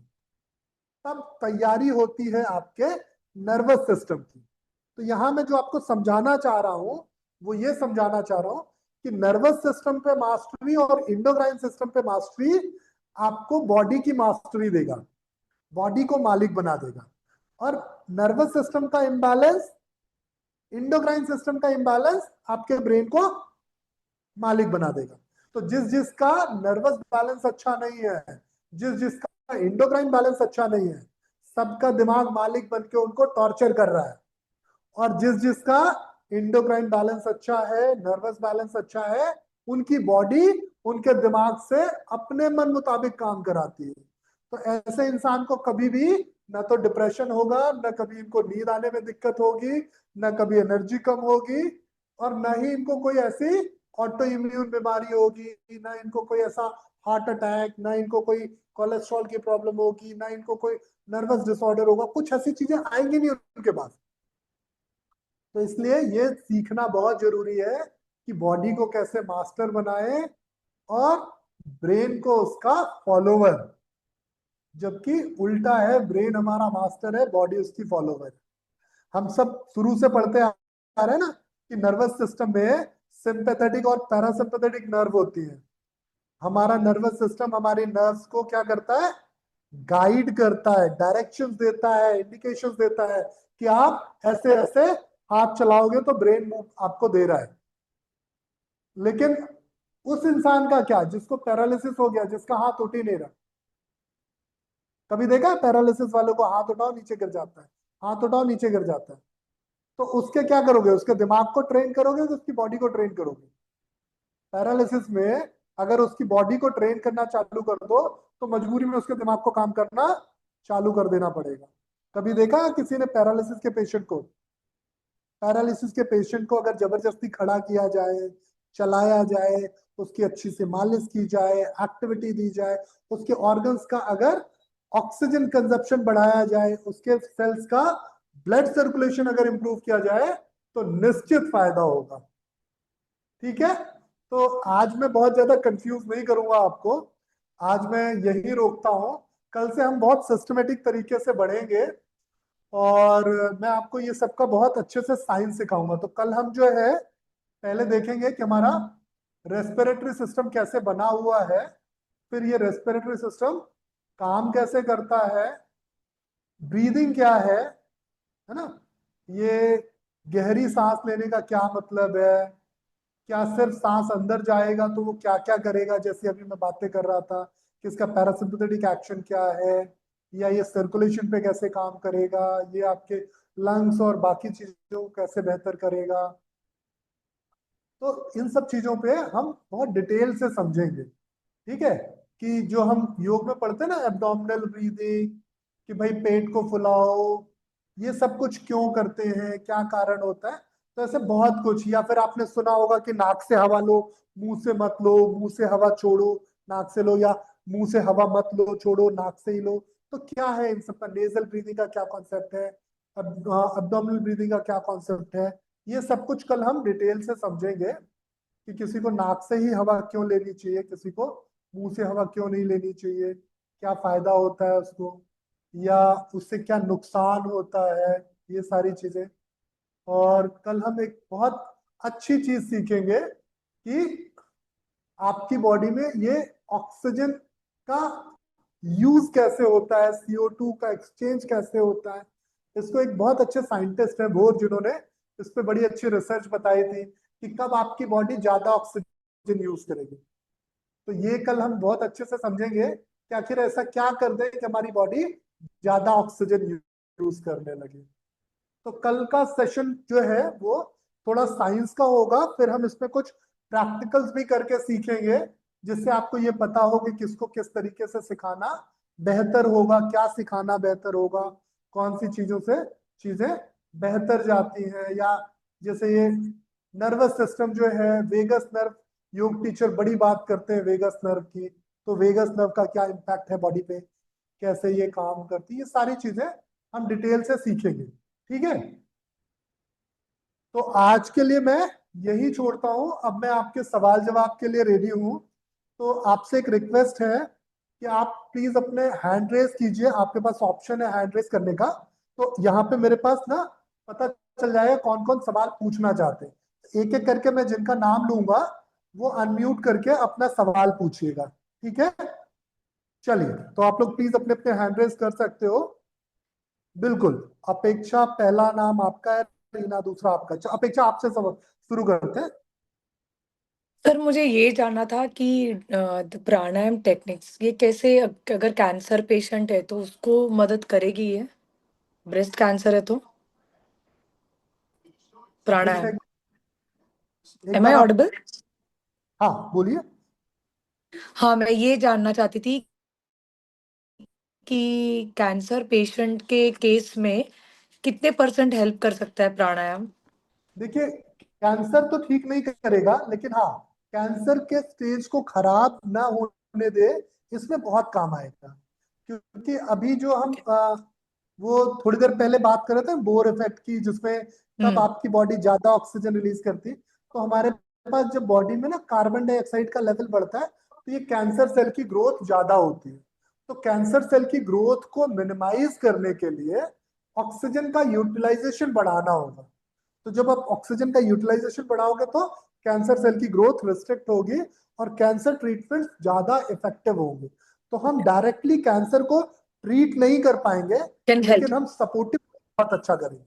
तब तैयारी होती है आपके नर्वस सिस्टम की। तो यहां मैं जो आपको समझाना चाह रहा हूं वो ये समझाना चाह रहा हूं कि नर्वस सिस्टम पे मास्टरी और इंडोक्राइन सिस्टम पे मास्टरी आपको बॉडी की मास्टरी देगा, बॉडी को मालिक बना देगा। और नर्वस सिस्टम का इंबैलेंस, इंडोक्राइन सिस्टम का इंबैलेंस आपके ब्रेन को मालिक बना देगा। तो जिस जिसका नर्वस बैलेंस अच्छा नहीं है, जिस जिसका इंडोक्राइन बैलेंस अच्छा नहीं है, सबका दिमाग मालिक बन के उनको टॉर्चर कर रहा है। और जिस जिसका इंडोक्राइन बैलेंस अच्छा है, नर्वस बैलेंस अच्छा है, उनकी बॉडी उनके दिमाग से अपने मन मुताबिक काम कराती है। तो ऐसे इंसान को कभी भी ना तो डिप्रेशन होगा, ना कभी इनको नींद आने में दिक्कत होगी, ना कभी एनर्जी कम होगी, और ना ही इनको कोई ऐसी ऑटो इम्यून बीमारी होगी, ना इनको कोई ऐसा हार्ट अटैक, ना इनको कोई कोलेस्ट्रॉल की प्रॉब्लम होगी, ना इनको कोई नर्वस डिसऑर्डर होगा। कुछ ऐसी चीजें आएंगी नहीं उनके पास। तो इसलिए ये सीखना बहुत जरूरी है कि बॉडी को कैसे मास्टर बनाए और ब्रेन को उसका फॉलोवर। जबकि उल्टा है, ब्रेन हमारा मास्टर है, बॉडी उसकी फॉलोवर है। हम सब शुरू से पढ़ते आ रहे हैं ना कि नर्वस सिस्टम में सिंपैथेटिक और पैरासिम्पैथेटिक नर्व होती है। हमारा नर्वस सिस्टम हमारी नर्व्स को क्या करता है, गाइड करता है, डायरेक्शंस देता है, इंडिकेशंस देता है कि आप ऐसे ऐसे हाथ चलाओगे तो ब्रेन मूव आपको दे रहा है। लेकिन उस इंसान का क्या जिसको पैरालिसिस हो गया, जिसका हाथ उठ ही नहीं रहा? कभी देखा है पैरालिसिस वालों को? हाथ उठाओ नीचे गिर जाता है, हाथ उठाओ नीचे गिर जाता है। तो उसके क्या करोगे? उसके दिमाग को ट्रेन करोगे कि उसकी बॉडी को ट्रेन करोगे? पैरालिसिस में अगर उसकी बॉडी को ट्रेन करना चालू कर दो तो मजबूरी में उसके दिमाग को काम करना चालू कर देना पड़ेगा। कभी देखा है किसी ने पैरालिसिस के पेशेंट को? पैरालिसिस के पेशेंट को अगर जबरदस्ती खड़ा किया जाए, चलाया जाए, उसकी अच्छी से मालिश की जाए, एक्टिविटी दी जाए, उसके ऑर्गन्स का अगर ऑक्सीजन कंजप्शन बढ़ाया जाए, उसके सेल्स का ब्लड सर्कुलेशन अगर इंप्रूव किया जाए तो निश्चित फायदा होगा। ठीक है? तो आज मैं बहुत ज्यादा कंफ्यूज नहीं करूंगा आपको, आज मैं यही रोकता हूं। कल से हम बहुत सिस्टमेटिक तरीके से बढ़ेंगे और मैं आपको ये सबका बहुत अच्छे से साइंस सिखाऊंगा। तो कल हम जो है पहले देखेंगे कि हमारा रेस्पिरेटरी सिस्टम कैसे बना हुआ है, फिर ये रेस्पिरेटरी सिस्टम काम कैसे करता है, ब्रीदिंग क्या है ना, ये गहरी सांस लेने का क्या मतलब है, क्या सिर्फ सांस अंदर जाएगा तो वो क्या क्या करेगा, जैसे अभी मैं बातें कर रहा था कि इसका पैरासिम्पथेटिक एक्शन क्या है, या ये सर्कुलेशन पे कैसे काम करेगा, ये आपके लंग्स और बाकी चीजों को कैसे बेहतर करेगा। तो इन सब चीजों पे हम बहुत डिटेल से समझेंगे। ठीक है? कि जो हम योग में पढ़ते हैं ना, एब्डोमिनल ब्रीदिंग, कि भाई पेट को फुलाओ, ये सब कुछ क्यों करते हैं, क्या कारण होता है। तो ऐसे बहुत कुछ, या फिर आपने सुना होगा कि नाक से हवा लो, मुंह से मत लो, मुंह से हवा छोड़ो, नाक से लो, या मुंह से हवा मत लो, छोड़ो नाक से ही लो। तो क्या है इन सब का, नेजल ब्रीदिंग का क्या कॉन्सेप्ट है, एब्डोमिनल ब्रीदिंग का क्या कॉन्सेप्ट है, ये सब कुछ कल हम डिटेल से समझेंगे कि किसी को नाक से ही हवा क्यों लेनी चाहिए, किसी को मुंह से हवा क्यों नहीं लेनी चाहिए, क्या फायदा होता है उसको, या उससे क्या नुकसान होता है, ये सारी चीजें। और कल हम एक बहुत अच्छी चीज सीखेंगे कि आपकी बॉडी में ये ऑक्सीजन का यूज कैसे होता है, CO2 का एक्सचेंज कैसे होता है। इसको एक बहुत अच्छे साइंटिस्ट है बोर, जिन्होंने इस पे बड़ी अच्छी रिसर्च बताई थी कि कब आपकी बॉडी ज्यादा ऑक्सीजन यूज करेगी। तो ये कल हम बहुत अच्छे से समझेंगे कि आखिर ऐसा क्या कर दे कि हमारी बॉडी ज्यादा ऑक्सीजन यूज करने लगे। तो कल का सेशन जो है वो थोड़ा साइंस का होगा, फिर हम इसमें कुछ प्रैक्टिकल्स भी करके सीखेंगे, जिससे आपको ये पता हो कि किसको किस तरीके से सिखाना बेहतर होगा, क्या सिखाना बेहतर होगा, कौन सी चीजों से चीजें बेहतर जाती हैं। या जैसे ये नर्वस सिस्टम जो है, वेगस नर्व, योग टीचर बड़ी बात करते हैं वेगस नर्व की, तो वेगस नर्व का क्या इम्पैक्ट है बॉडी पे, कैसे ये काम करती है, ये सारी चीजें हम डिटेल से सीखेंगे। ठीक है? तो आज के लिए मैं यही छोड़ता हूं, अब मैं आपके सवाल जवाब के लिए रेडी हूं। तो आपसे एक रिक्वेस्ट है कि आप प्लीज अपने हैंड रेस कीजिए, आपके पास ऑप्शन है हैंड रेस करने का। तो यहाँ पे मेरे पास ना पता चल जाएगा कौन कौन सवाल पूछना चाहते हैं। एक एक करके मैं जिनका नाम लूंगा वो अनम्यूट करके अपना सवाल पूछिएगा। ठीक है? चलिए, तो आप लोग प्लीज अपने अपने हैंड रेस कर सकते हो। बिल्कुल। अपेक्षा पहला नाम आपका है, रीना दूसरा आपका। अच्छा, अपेक्षा आपसे सब शुरू करते हैं। सर मुझे ये जानना था कि प्राणायाम टेक्निक्स ये कैसे अगर कैंसर पेशेंट है तो उसको मदद करेगी ये ब्रेस्ट कैंसर है तो अपेक्षा प्राणायाम। एक एम आई बार आप, ऑडिबल? हाँ बोलिए। हाँ, मैं ये जानना चाहती थी कि कैंसर पेशेंट के केस में कितने परसेंट हेल्प कर सकता है प्राणायाम? देखिए, कैंसर तो ठीक नहीं करेगा, लेकिन हाँ, कैंसर के स्टेज को खराब ना होने दे, इसमें बहुत काम आएगा। क्योंकि अभी जो हम वो थोड़ी देर पहले बात कर रहे थे बोर इफेक्ट की, जिसमें कब हुँ, आपकी बॉडी ज्यादा ऑक्सीजन रिलीज करती, तो हमारे पास जब बॉडी में ना कार्बन डाइऑक्साइड का लेवल बढ़ता है तो ये कैंसर सेल की ग्रोथ ज्यादा होती है। तो कैंसर सेल की ग्रोथ को मिनिमाइज करने के लिए ऑक्सीजन का यूटिलाइजेशन बढ़ाना होगा। तो जब आप ऑक्सीजन का यूटिलाइजेशन बढ़ाओगे तो कैंसर सेल की ग्रोथ रिस्ट्रिक्ट होगी और कैंसर ट्रीटमेंट ज्यादा इफेक्टिव होंगे। तो हम डायरेक्टली कैंसर को ट्रीट नहीं कर पाएंगे, कैन हेल्प। लेकिन हम सपोर्टिव बहुत अच्छा करेंगे।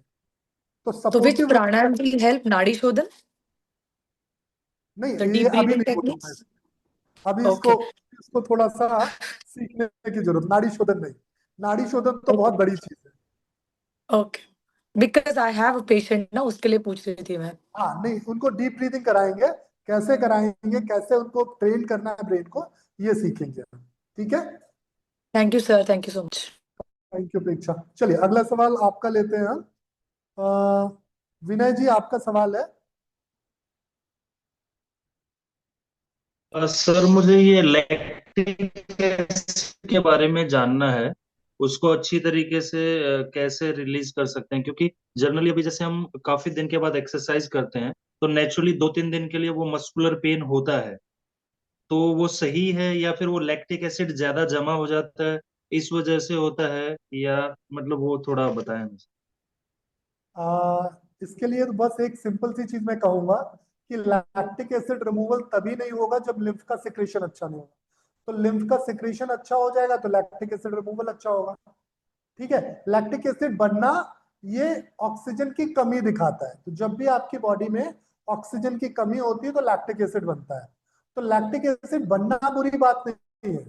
तो तो विच सपोर्टिव प्राणायाम विल हेल्प? नाड़ी शोधन, नहीं, द ये डीप अभी ब्रीदिंग नहीं बोलूंगा। टेक्निक्स? अभी इसको ओके। इसको थोड़ा सा सीखने की जरूरत, नाड़ी शोधन नहीं। नाड़ी शोधन तो बहुत ओके। बड़ी चीज है। Okay. Because I have a patient ना, उसके लिए पूछ रही थी मैं। हाँ नहीं, उनको डीप ब्रीदिंग कराएंगे, कैसे कराएंगे, कैसे उनको ट्रेन करना है ब्रेन को, ये सीखेंगे। ठीक है, thank you sir, thank you so much. Thank you Preksha. चलिए अगला सवाल आपका लेते हैं हम। विनय जी, आपका सवाल है। सर मुझे ये लैक्टिक एसिड के बारे में जानना है। उसको अच्छी तरीके से कैसे रिलीज कर सकते हैं, क्योंकि जनरली अभी जैसे हम काफी दिन के बाद एक्सरसाइज करते हैं तो नेचुरली 2-3 दिन के लिए वो मस्कुलर पेन होता है। तो वो सही है या फिर वो लैक्टिक एसिड ज्यादा जमा हो जाता है इस वजह से होता है, या मतलब वो थोड़ा बताएं मुझे। आ, इसके लिए तो बस एक सिंपल सी चीज मैं कहूंगा कि लैक्टिक एसिड रिमूवल तभी नहीं होगा जब लिम्फ का सिक्रेशन अच्छा नहीं होगा। तो लिम्फ का सिक्रेशन अच्छा हो जाएगा तो लैक्टिक एसिड रिमूवल अच्छा होगा। ठीक है, लैक्टिक एसिड बनना ये ऑक्सीजन की कमी दिखाता है। तो जब भी आपकी बॉडी में ऑक्सीजन की कमी होती है तो लैक्टिक एसिड बनता है। तो लैक्टिक एसिड बनना बुरी बात नहीं है,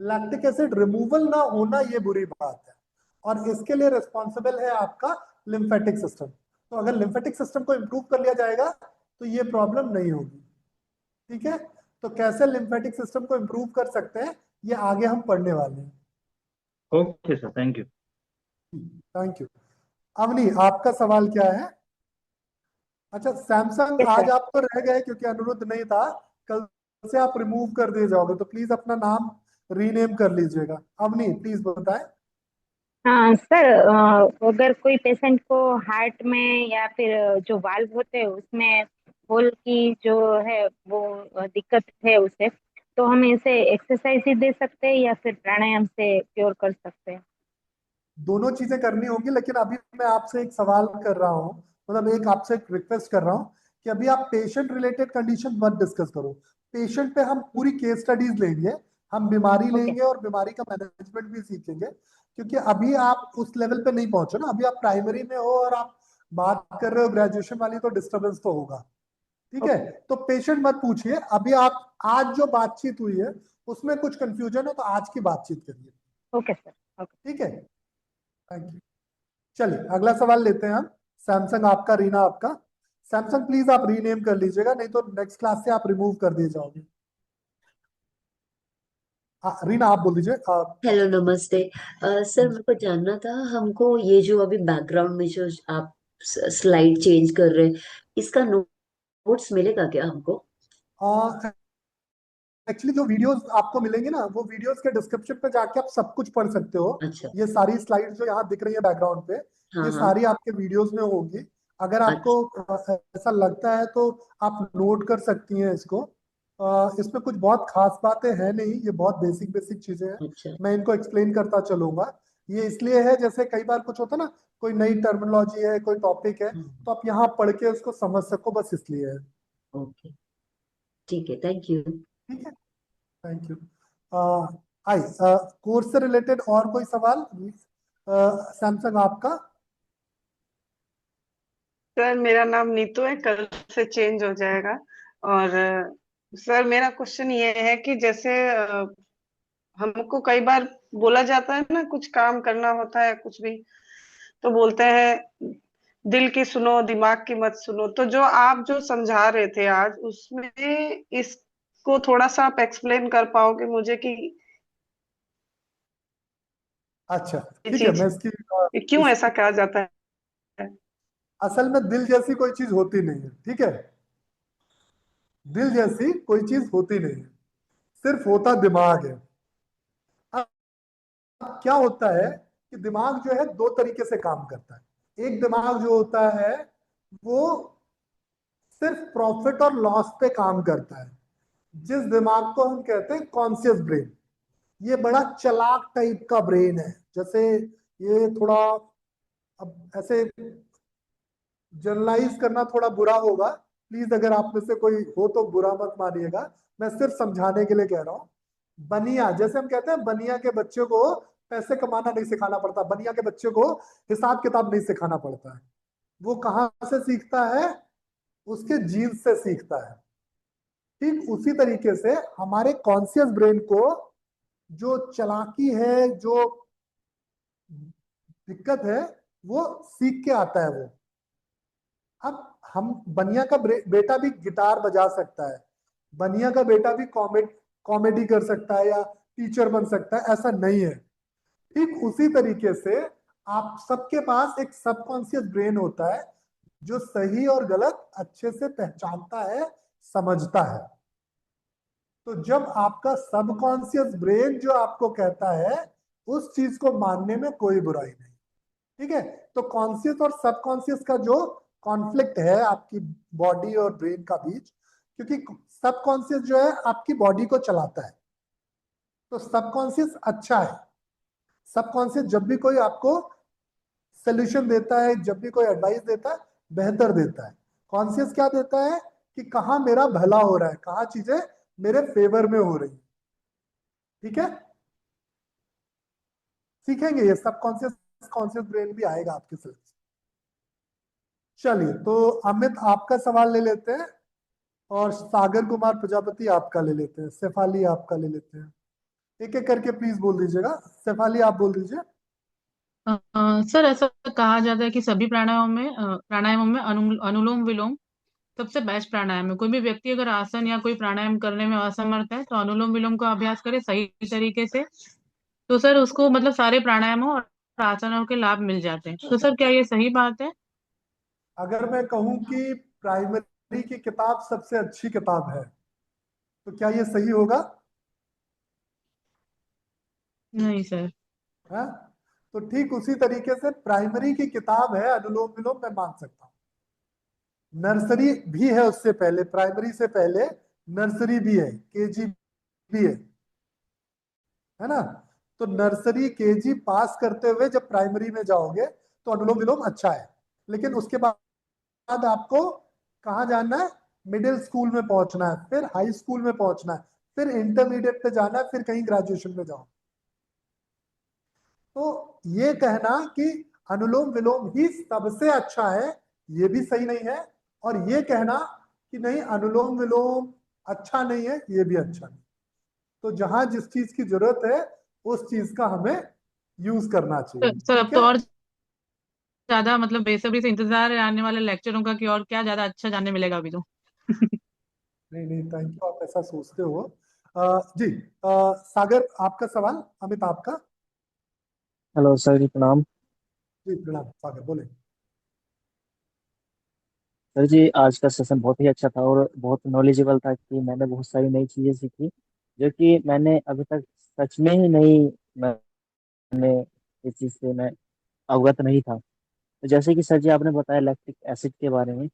लैक्टिक एसिड रिमूवल ना होना ये बुरी बात है। और इसके लिए रिस्पॉन्सिबल है आपका लिम्फेटिक सिस्टम। तो अगर लिम्फेटिक सिस्टम को इंप्रूव कर लिया जाएगा तो ये प्रॉब्लम नहीं होगी। ठीक है, तो कैसे लिम्फेटिक सिस्टम को इंप्रूव कर सकते हैं ये आगे हम पढ़ने वाले हैं। Okay sir, thank you. Thank you. Avni, आपका सवाल क्या है? अच्छा, सैमसंग यस आज सर। आप तो रह गए क्योंकि अनुरुद्ध नहीं था। कल से आप रिमूव कर दिए जाओगे, तो प्लीज अपना नाम रीनेम कर लीजिएगा। अवनी प्लीज बताएं। हाँ सर, अगर कोई पेशेंट को हार्ट में या फिर जो वाल्व होते हैं उसमें होल की जो है वो दिक्कत है उसे, तो हम इसे एक्सरसाइज ही दे सकते हैं या फिर प्राणायाम से क्योर कर सकते हैं? दोनों चीजें करनी होगी, लेकिन अभी मैं आपसे एक सवाल कर रहा हूँ, मतलब एक आपसे एक रिक्वेस्ट कर रहा हूँ कि अभी आप पेशेंट रिलेटेड कंडीशन मत डिस्कस करो। पेशेंट पे हम पूरी केस स्टडीज लेंगे, हम बीमारी ओके। लेंगे और बीमारी का मैनेजमेंट भी सीखेंगे। क्योंकि अभी आप उस लेवल पे नहीं पहुंचे ना, अभी आप प्राइमरी में हो और आप बात कर रहे हो ग्रेजुएशन वाली, तो डिस्टरबेंस तो होगा। ठीक है, ओके। तो पेशेंट मत पूछिए अभी। आप आज जो बातचीत हुई है उसमें कुछ कंफ्यूजन है तो आज की बातचीत करिए। Okay sir. ओके। ठीक है, थैंक यू। चलिए अगला सवाल लेते हैं हम। सैमसंग आपका, रीना आपका। सैमसंग प्लीज आप रीनेम कर लीजिएगा, नहीं तो नेक्स्ट क्लास से आप रिमूव कर दिए जाओगे। रीना आप बोल दीजिए। हेलो नमस्ते। सर मेरे को जानना था, हमको ये जो अभी बैकग्राउंड में जो आप स्लाइड चेंज कर रहे हैं, इसका नोट्स मिलेगा क्या हमको? एक्चुअली जो वीडियोस आपको मिलेंगे ना, वो वीडियोस के डिस्क्रिप्शन पे जाके आप सब कुछ पढ़ सकते हो। अच्छा। ये सारी स्लाइड जो यहाँ दिख रही है बैकग्राउंड पे, हाँ ये हाँ। सारी आपके वीडियोस में होगी। अगर आपको अच्छा ऐसा लगता है तो आप नोट कर सकती हैं इसको। इसमें कुछ बहुत खास बातें हैं नहीं, ये बहुत बेसिक बेसिक चीजें हैं। अच्छा। मैं इनको एक्सप्लेन करता चलूंगा। ये इसलिए है, जैसे कई बार कुछ होता है ना, कोई नई टर्मिनोलॉजी है, कोई टॉपिक है, हाँ। तो आप यहाँ पढ़ के उसको समझ सको, बस इसलिए है। ओके, ठीक है, थैंक यू। ठीक है, थैंक यू। आई कोर्स से रिलेटेड और कोई सवाल? सैमसंग आपका। सर मेरा नाम नीतू है, कल से चेंज हो जाएगा। और सर मेरा क्वेश्चन ये है कि जैसे हमको कई बार बोला जाता है ना, कुछ काम करना होता है कुछ भी, तो बोलते हैं दिल की सुनो दिमाग की मत सुनो। तो जो आप जो समझा रहे थे आज उसमें इसको थोड़ा सा आप एक्सप्लेन कर पाओगे मुझे कि अच्छा, ये ठीक है, चीज मैं इसकी क्यों इस ऐसा कहा जाता है? असल में दिल जैसी कोई चीज होती नहीं है। ठीक है, दिल जैसी कोई चीज होती नहीं है, सिर्फ होता दिमाग है। अब क्या होता है कि दिमाग जो है दो तरीके से काम करता है। एक दिमाग जो होता है वो सिर्फ प्रॉफिट और लॉस पे काम करता है, जिस दिमाग को हम कहते हैं कॉन्शियस ब्रेन। ये बड़ा चालाक टाइप का ब्रेन है। जैसे ये थोड़ा, अब ऐसे जनरलाइज करना थोड़ा बुरा होगा, प्लीज अगर आप में से कोई हो तो बुरा मत मानिएगा, मैं सिर्फ समझाने के लिए कह रहा हूँ। बनिया, जैसे हम कहते हैं बनिया के बच्चे को पैसे कमाना नहीं सिखाना पड़ता, बनिया के बच्चे को हिसाब किताब नहीं सिखाना पड़ता है। वो कहाँ से सीखता है? उसके जीन्स से सीखता है। ठीक उसी तरीके से हमारे कॉन्शियस ब्रेन को जो चालाकी है, जो दिक्कत है, वो सीख के आता है वो। अब हम बनिया का बेटा भी गिटार बजा सकता है, बनिया का बेटा भी कॉमेडी कर सकता है या टीचर बन सकता है, ऐसा नहीं है। ठीक उसी तरीके से आप सबके पास एक सबकॉन्शियस ब्रेन होता है जो सही और गलत अच्छे से पहचानता है, समझता है। तो जब आपका सबकॉन्शियस ब्रेन जो आपको कहता है, उस चीज को मानने में कोई बुराई नहीं। ठीक है, तो कॉन्शियस और सबकॉन्शियस का जो कॉन्फ्लिक्ट है आपकी बॉडी और ब्रेन का बीच, क्योंकि सबकॉन्शियस जो है आपकी बॉडी को चलाता है, तो सबकॉन्शियस अच्छा है। सबकॉन्शियस जब भी कोई आपको सोल्यूशन देता है, जब भी कोई एडवाइस देता है, बेहतर देता है। कॉन्शियस क्या देता है कि कहाँ मेरा भला हो रहा है, कहाँ चीजें मेरे फेवर में हो रही है। ठीक है, सीखेंगे ये सबकॉन्शियस कॉन्शियस ब्रेन भी आएगा आपके सिलेबस। चलिए, तो अमित आपका सवाल ले लेते हैं और सागर कुमार प्रजापति आपका ले लेते हैं, शेफाली आपका ले लेते हैं। एक एक करके प्लीज बोल दीजिएगा। शेफाली आप बोल दीजिए। सर ऐसा कहा जाता है कि सभी प्राणायामों में अनुलोम विलोम सबसे बेस्ट प्राणायाम है। कोई भी व्यक्ति अगर आसन या कोई प्राणायाम करने में असमर्थ है तो अनुलोम विलोम का अभ्यास करे सही तरीके से, तो सर उसको मतलब सारे प्राणायामों और आसनों के लाभ मिल जाते हैं। तो सर क्या ये सही बात है? अगर मैं कहूं कि प्राइमरी की किताब सबसे अच्छी किताब है, तो क्या ये सही होगा? नहीं सर। है? तो ठीक उसी तरीके से प्राइमरी की किताब है अनुलोम विलोम, मैं मान सकता हूँ। नर्सरी भी है उससे पहले, प्राइमरी से पहले नर्सरी भी है, केजी भी है ना? तो नर्सरी केजी पास करते हुए जब प्राइमरी में जाओगे तो अनुलोम विलोम अच्छा है, लेकिन उसके बाद आपको कहाँ जाना है? मिडिल स्कूल में पहुंचना है, फिर हाई स्कूल में पहुंचना है, फिर इंटरमीडिएट पे जाना है, फिर कहीं ग्रेजुएशन में जाओ। तो ये कहना कि अनुलोम विलोम ही सबसे अच्छा है, ये भी सही नहीं है। और ये कहना कि नहीं अनुलोम विलोम अच्छा नहीं है, ये भी अच्छा नहीं। तो जहां जिस चीज की जरूरत है उस चीज का हमें यूज करना चाहिए। सर अब ठीक तो है, और ज्यादा मतलब बेसब्री से इंतजार है आने वाले लेक्चरों का कि और क्या ज्यादा अच्छा जानने मिलेगा अभी तो। नहीं नहीं, थैंक यू, आप ऐसा सोचते हो। जी, सागर आपका सवाल, अमित आपका। हेलो सर जी, प्रणाम। जी प्रणाम, सागर बोले। सर जी, आज का सेशन बहुत ही अच्छा था और बहुत नॉलेजेबल था कि मैंने बहुत सारी नई चीजें सीखी जो कि मैंने अभी तक सच में ही नहीं, मैंने इस चीज से मैं अवगत नहीं था। तो जैसे कि सर जी आपने बताया लैक्टिक एसिड के बारे में,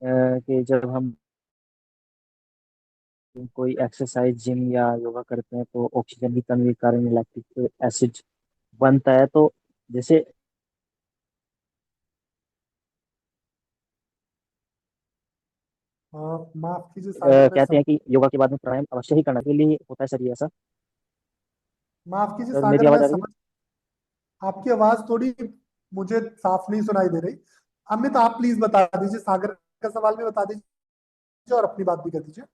कि जब हम कोई एक्सरसाइज जिम या योगा करते हैं तो ऑक्सीजन की कमी के कारण लैक्टिक एसिड बनता है। तो जैसे माफ कीजिए सागर, मैं कहते हैं कि योगा के बाद में प्राणायाम अवश्य ही करना के लिए होता है सर, ये ऐसा? माफ कीजिए सर मेरी सागर, मैं आवाज आ रही है? समझ, आपकी आवाज थोड़ी मुझे साफ नहीं सुनाई दे रही। अमित आप प्लीज बता दीजिए, सागर का सवाल भी बता दीजिए और अपनी बात भी कर दीजिए।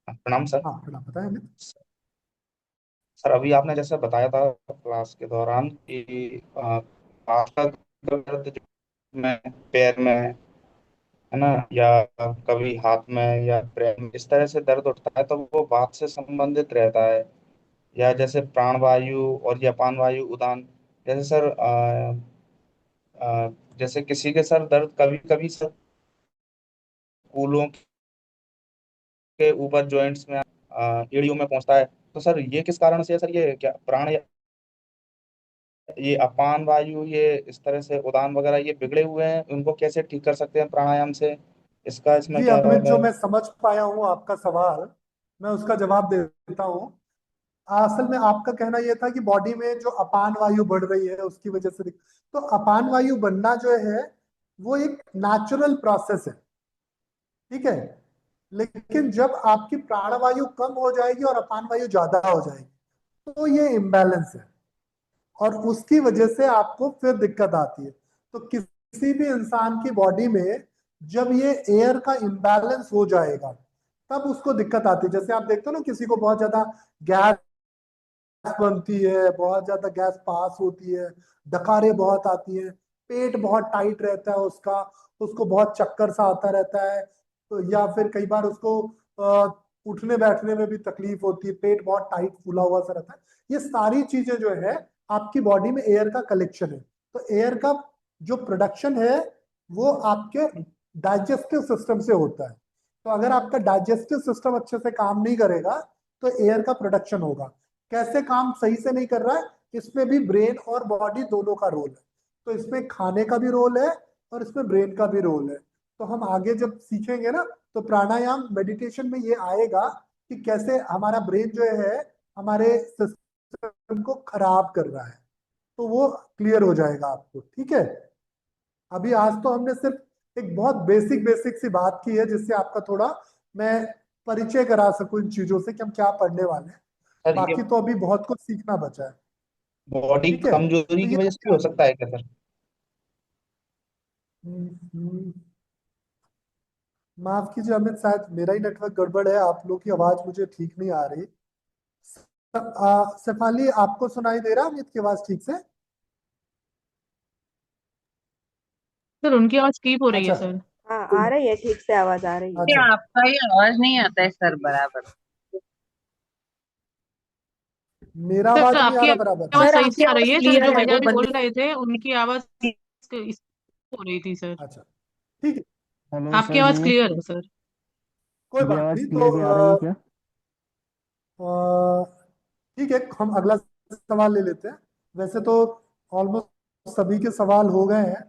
प्रणाम सर। हाँ प्रणाम, बताएं अमित। सर अभी आपने जैसे बताया था क्लास के दौरान कि हाथ का दर्द जो में पैर में है ना, या कभी हाथ में या पैर में इस तरह से दर्द उठता है तो वो बात से संबंधित रहता है, या जैसे प्राण वायु और या अपान वायु उदान। जैसे सर जैसे किसी के सर दर्द कभी कभी सर कूलों के ऊपर जॉइंट्स में एड़ियों में पहुंचता है। तो सर ये किस कारण से है सर? ये क्या प्राण, ये अपान वायु, ये इस तरह से उड़ान वगैरह ये बिगड़े हुए हैं, उनको कैसे ठीक कर सकते हैं प्राणायाम से? इसका इसमें जी क्या अमित, रोल जो है? मैं समझ पाया हूँ आपका सवाल, मैं उसका जवाब दे देता हूँ। असल में आपका कहना यह था कि बॉडी में जो अपान वायु बढ़ रही है उसकी वजह से तो अपान वायु बढ़ना जो है वो एक नेचुरल प्रोसेस है। ठीक है, लेकिन जब आपकी प्राणवायु कम हो जाएगी और अपान वायु ज्यादा हो जाएगी तो ये इम्बैलेंस है, और उसकी वजह से आपको फिर दिक्कत आती है। तो किसी भी इंसान की बॉडी में जब ये एयर का इम्बैलेंस हो जाएगा तब उसको दिक्कत आती है। जैसे आप देखते हो ना, किसी को बहुत ज्यादा गैस बनती है, बहुत ज्यादा गैस पास होती है, डकारें बहुत आती है, पेट बहुत टाइट रहता है उसका, उसको बहुत चक्कर सा आता रहता है, तो या फिर कई बार उसको उठने बैठने में भी तकलीफ होती है, पेट बहुत टाइट फूला हुआ सा रहता है। ये सारी चीजें जो है आपकी बॉडी में एयर का कलेक्शन है। तो एयर का जो प्रोडक्शन है वो आपके डाइजेस्टिव सिस्टम से होता है। तो अगर आपका डाइजेस्टिव सिस्टम अच्छे से काम नहीं करेगा तो एयर का प्रोडक्शन होगा। कैसे काम सही से नहीं कर रहा है, इसमें भी ब्रेन और बॉडी दोनों का रोल है। तो इसमें खाने का भी रोल है और इसमें ब्रेन का भी रोल है। तो हम आगे जब सीखेंगे ना, तो प्राणायाम मेडिटेशन में ये आएगा कि कैसे हमारा ब्रेन जो है हमारे सिस्टम को खराब कर रहा है, तो वो क्लियर हो जाएगा आपको। ठीक है, अभी आज तो हमने सिर्फ एक बहुत बेसिक बेसिक सी बात की है, जिससे आपका थोड़ा मैं परिचय करा सकूं इन चीजों से कि हम क्या पढ़ने वाले हैं। सर ये बाकी तो अभी बहुत कुछ सीखना बचा है। बॉडी ठीक है, कमजोरी तो की ये वजह से भी हो सकता है क्या सर? हम्म, माफ कीजिए अमित, शायद मेरा ही नेटवर्क गड़बड़ है, आप लोग की आवाज मुझे ठीक नहीं आ रही। शेफाली, आपको सुनाई दे रहा है अमित की आवाज ठीक से? सर उनकी आवाज स्कीप हो रही है अच्छा, सर। हाँ आ रही है, ठीक से आवाज आ रही है। अच्छा, आपका ही आवाज नहीं आता है सर बराबर। मेरा सर आवाज नहीं आ आपकी रहा बराबर? आवाज सर सही आपकी से आ आवाज रही है सर, क्लियर जो है, भैया वो अभी बोल बंदे रहे थे उनकी आवाज हो रही थी सर। अच्छा, ठीक है, हेलो आपकी सर आवाज जी, क्लियर है सर। कोई मेरी बात आवाज नहीं। तो क्लियरली आ रही है क्या? ठीक है, हम अगला सवाल ले लेते हैं। वैसे तो ऑलमोस्ट सभी के सवाल हो गए हैं,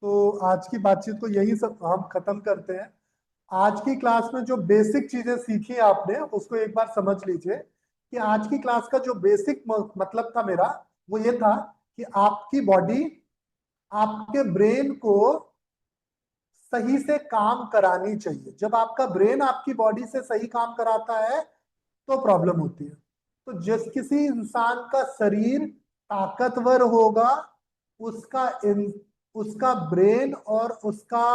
तो आज की बातचीत को यही सब हम खत्म करते हैं। आज की क्लास में जो बेसिक चीजें सीखी आपने उसको एक बार समझ लीजिए कि आज की क्लास का जो बेसिक मतलब था मेरा, वो ये था कि आपकी बॉडी आपके ब्रेन को सही से काम करानी चाहिए। जब आपका ब्रेन आपकी बॉडी से सही काम कराता है तो प्रॉब्लम होती है। तो जिस किसी इंसान का शरीर ताकतवर होगा उसका ब्रेन और उसका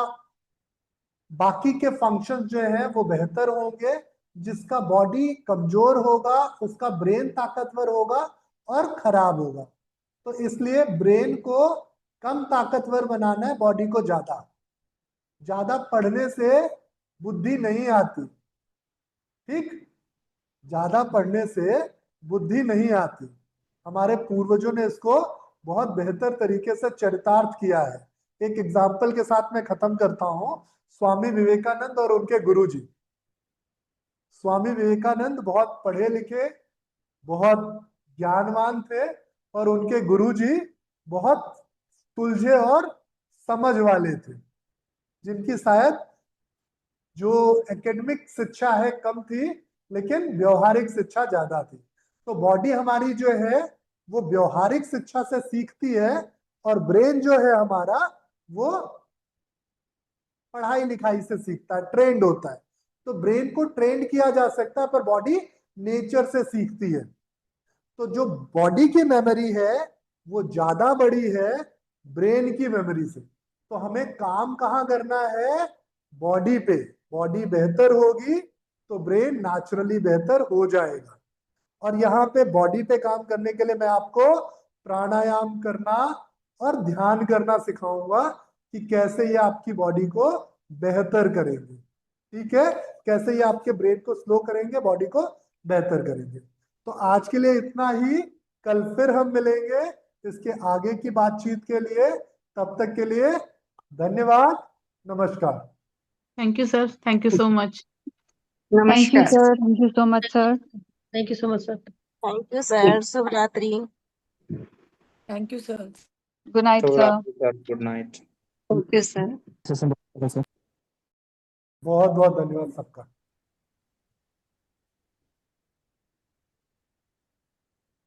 बाकी के फंक्शन जो है वो बेहतर होंगे। जिसका बॉडी कमजोर होगा उसका ब्रेन ताकतवर होगा और खराब होगा। तो इसलिए ब्रेन को कम ताकतवर बनाना है, बॉडी को ज्यादा। ज्यादा पढ़ने से बुद्धि नहीं आती, ठीक? ज्यादा पढ़ने से बुद्धि नहीं आती। हमारे पूर्वजों ने इसको बहुत बेहतर तरीके से चरितार्थ किया है। एक एग्जाम्पल के साथ मैं खत्म करता हूं। स्वामी विवेकानंद और उनके गुरुजी। स्वामी विवेकानंद बहुत पढ़े लिखे, बहुत ज्ञानवान थे, और उनके गुरुजी बहुत सुलझे और समझ वाले थे, जिनकी शायद जो एकेडमिक शिक्षा है कम थी लेकिन व्यवहारिक शिक्षा ज्यादा थी। तो बॉडी हमारी जो है वो व्यवहारिक शिक्षा से सीखती है, और ब्रेन जो है हमारा वो पढ़ाई लिखाई से सीखता है, ट्रेंड होता है। तो ब्रेन को ट्रेंड किया जा सकता है पर बॉडी नेचर से सीखती है। तो जो बॉडी की मेमोरी है वो ज्यादा बड़ी है ब्रेन की मेमोरी से। तो हमें काम कहाँ करना है? बॉडी पे। बॉडी बेहतर होगी तो ब्रेन नेचुरली बेहतर हो जाएगा। और यहाँ पे बॉडी पे काम करने के लिए मैं आपको प्राणायाम करना और ध्यान करना सिखाऊंगा कि कैसे ये आपकी बॉडी को बेहतर करेंगे। ठीक है, कैसे ये आपके ब्रेन को स्लो करेंगे, बॉडी को बेहतर करेंगे। तो आज के लिए इतना ही, कल फिर हम मिलेंगे इसके आगे की बातचीत के लिए। तब तक के लिए धन्यवाद, नमस्कार। Thank you sir, thank you so much. Thank you नमस्कार। Sir, thank you so much sir. Thank you so much sir. Thank you sir, शुभ रात्रि। Thank you sir. Good night शुभ सर। रात्रि sir, good night. Thank you sir. Session बहुत अच्छा था। बहुत बहुत धन्यवाद सबका।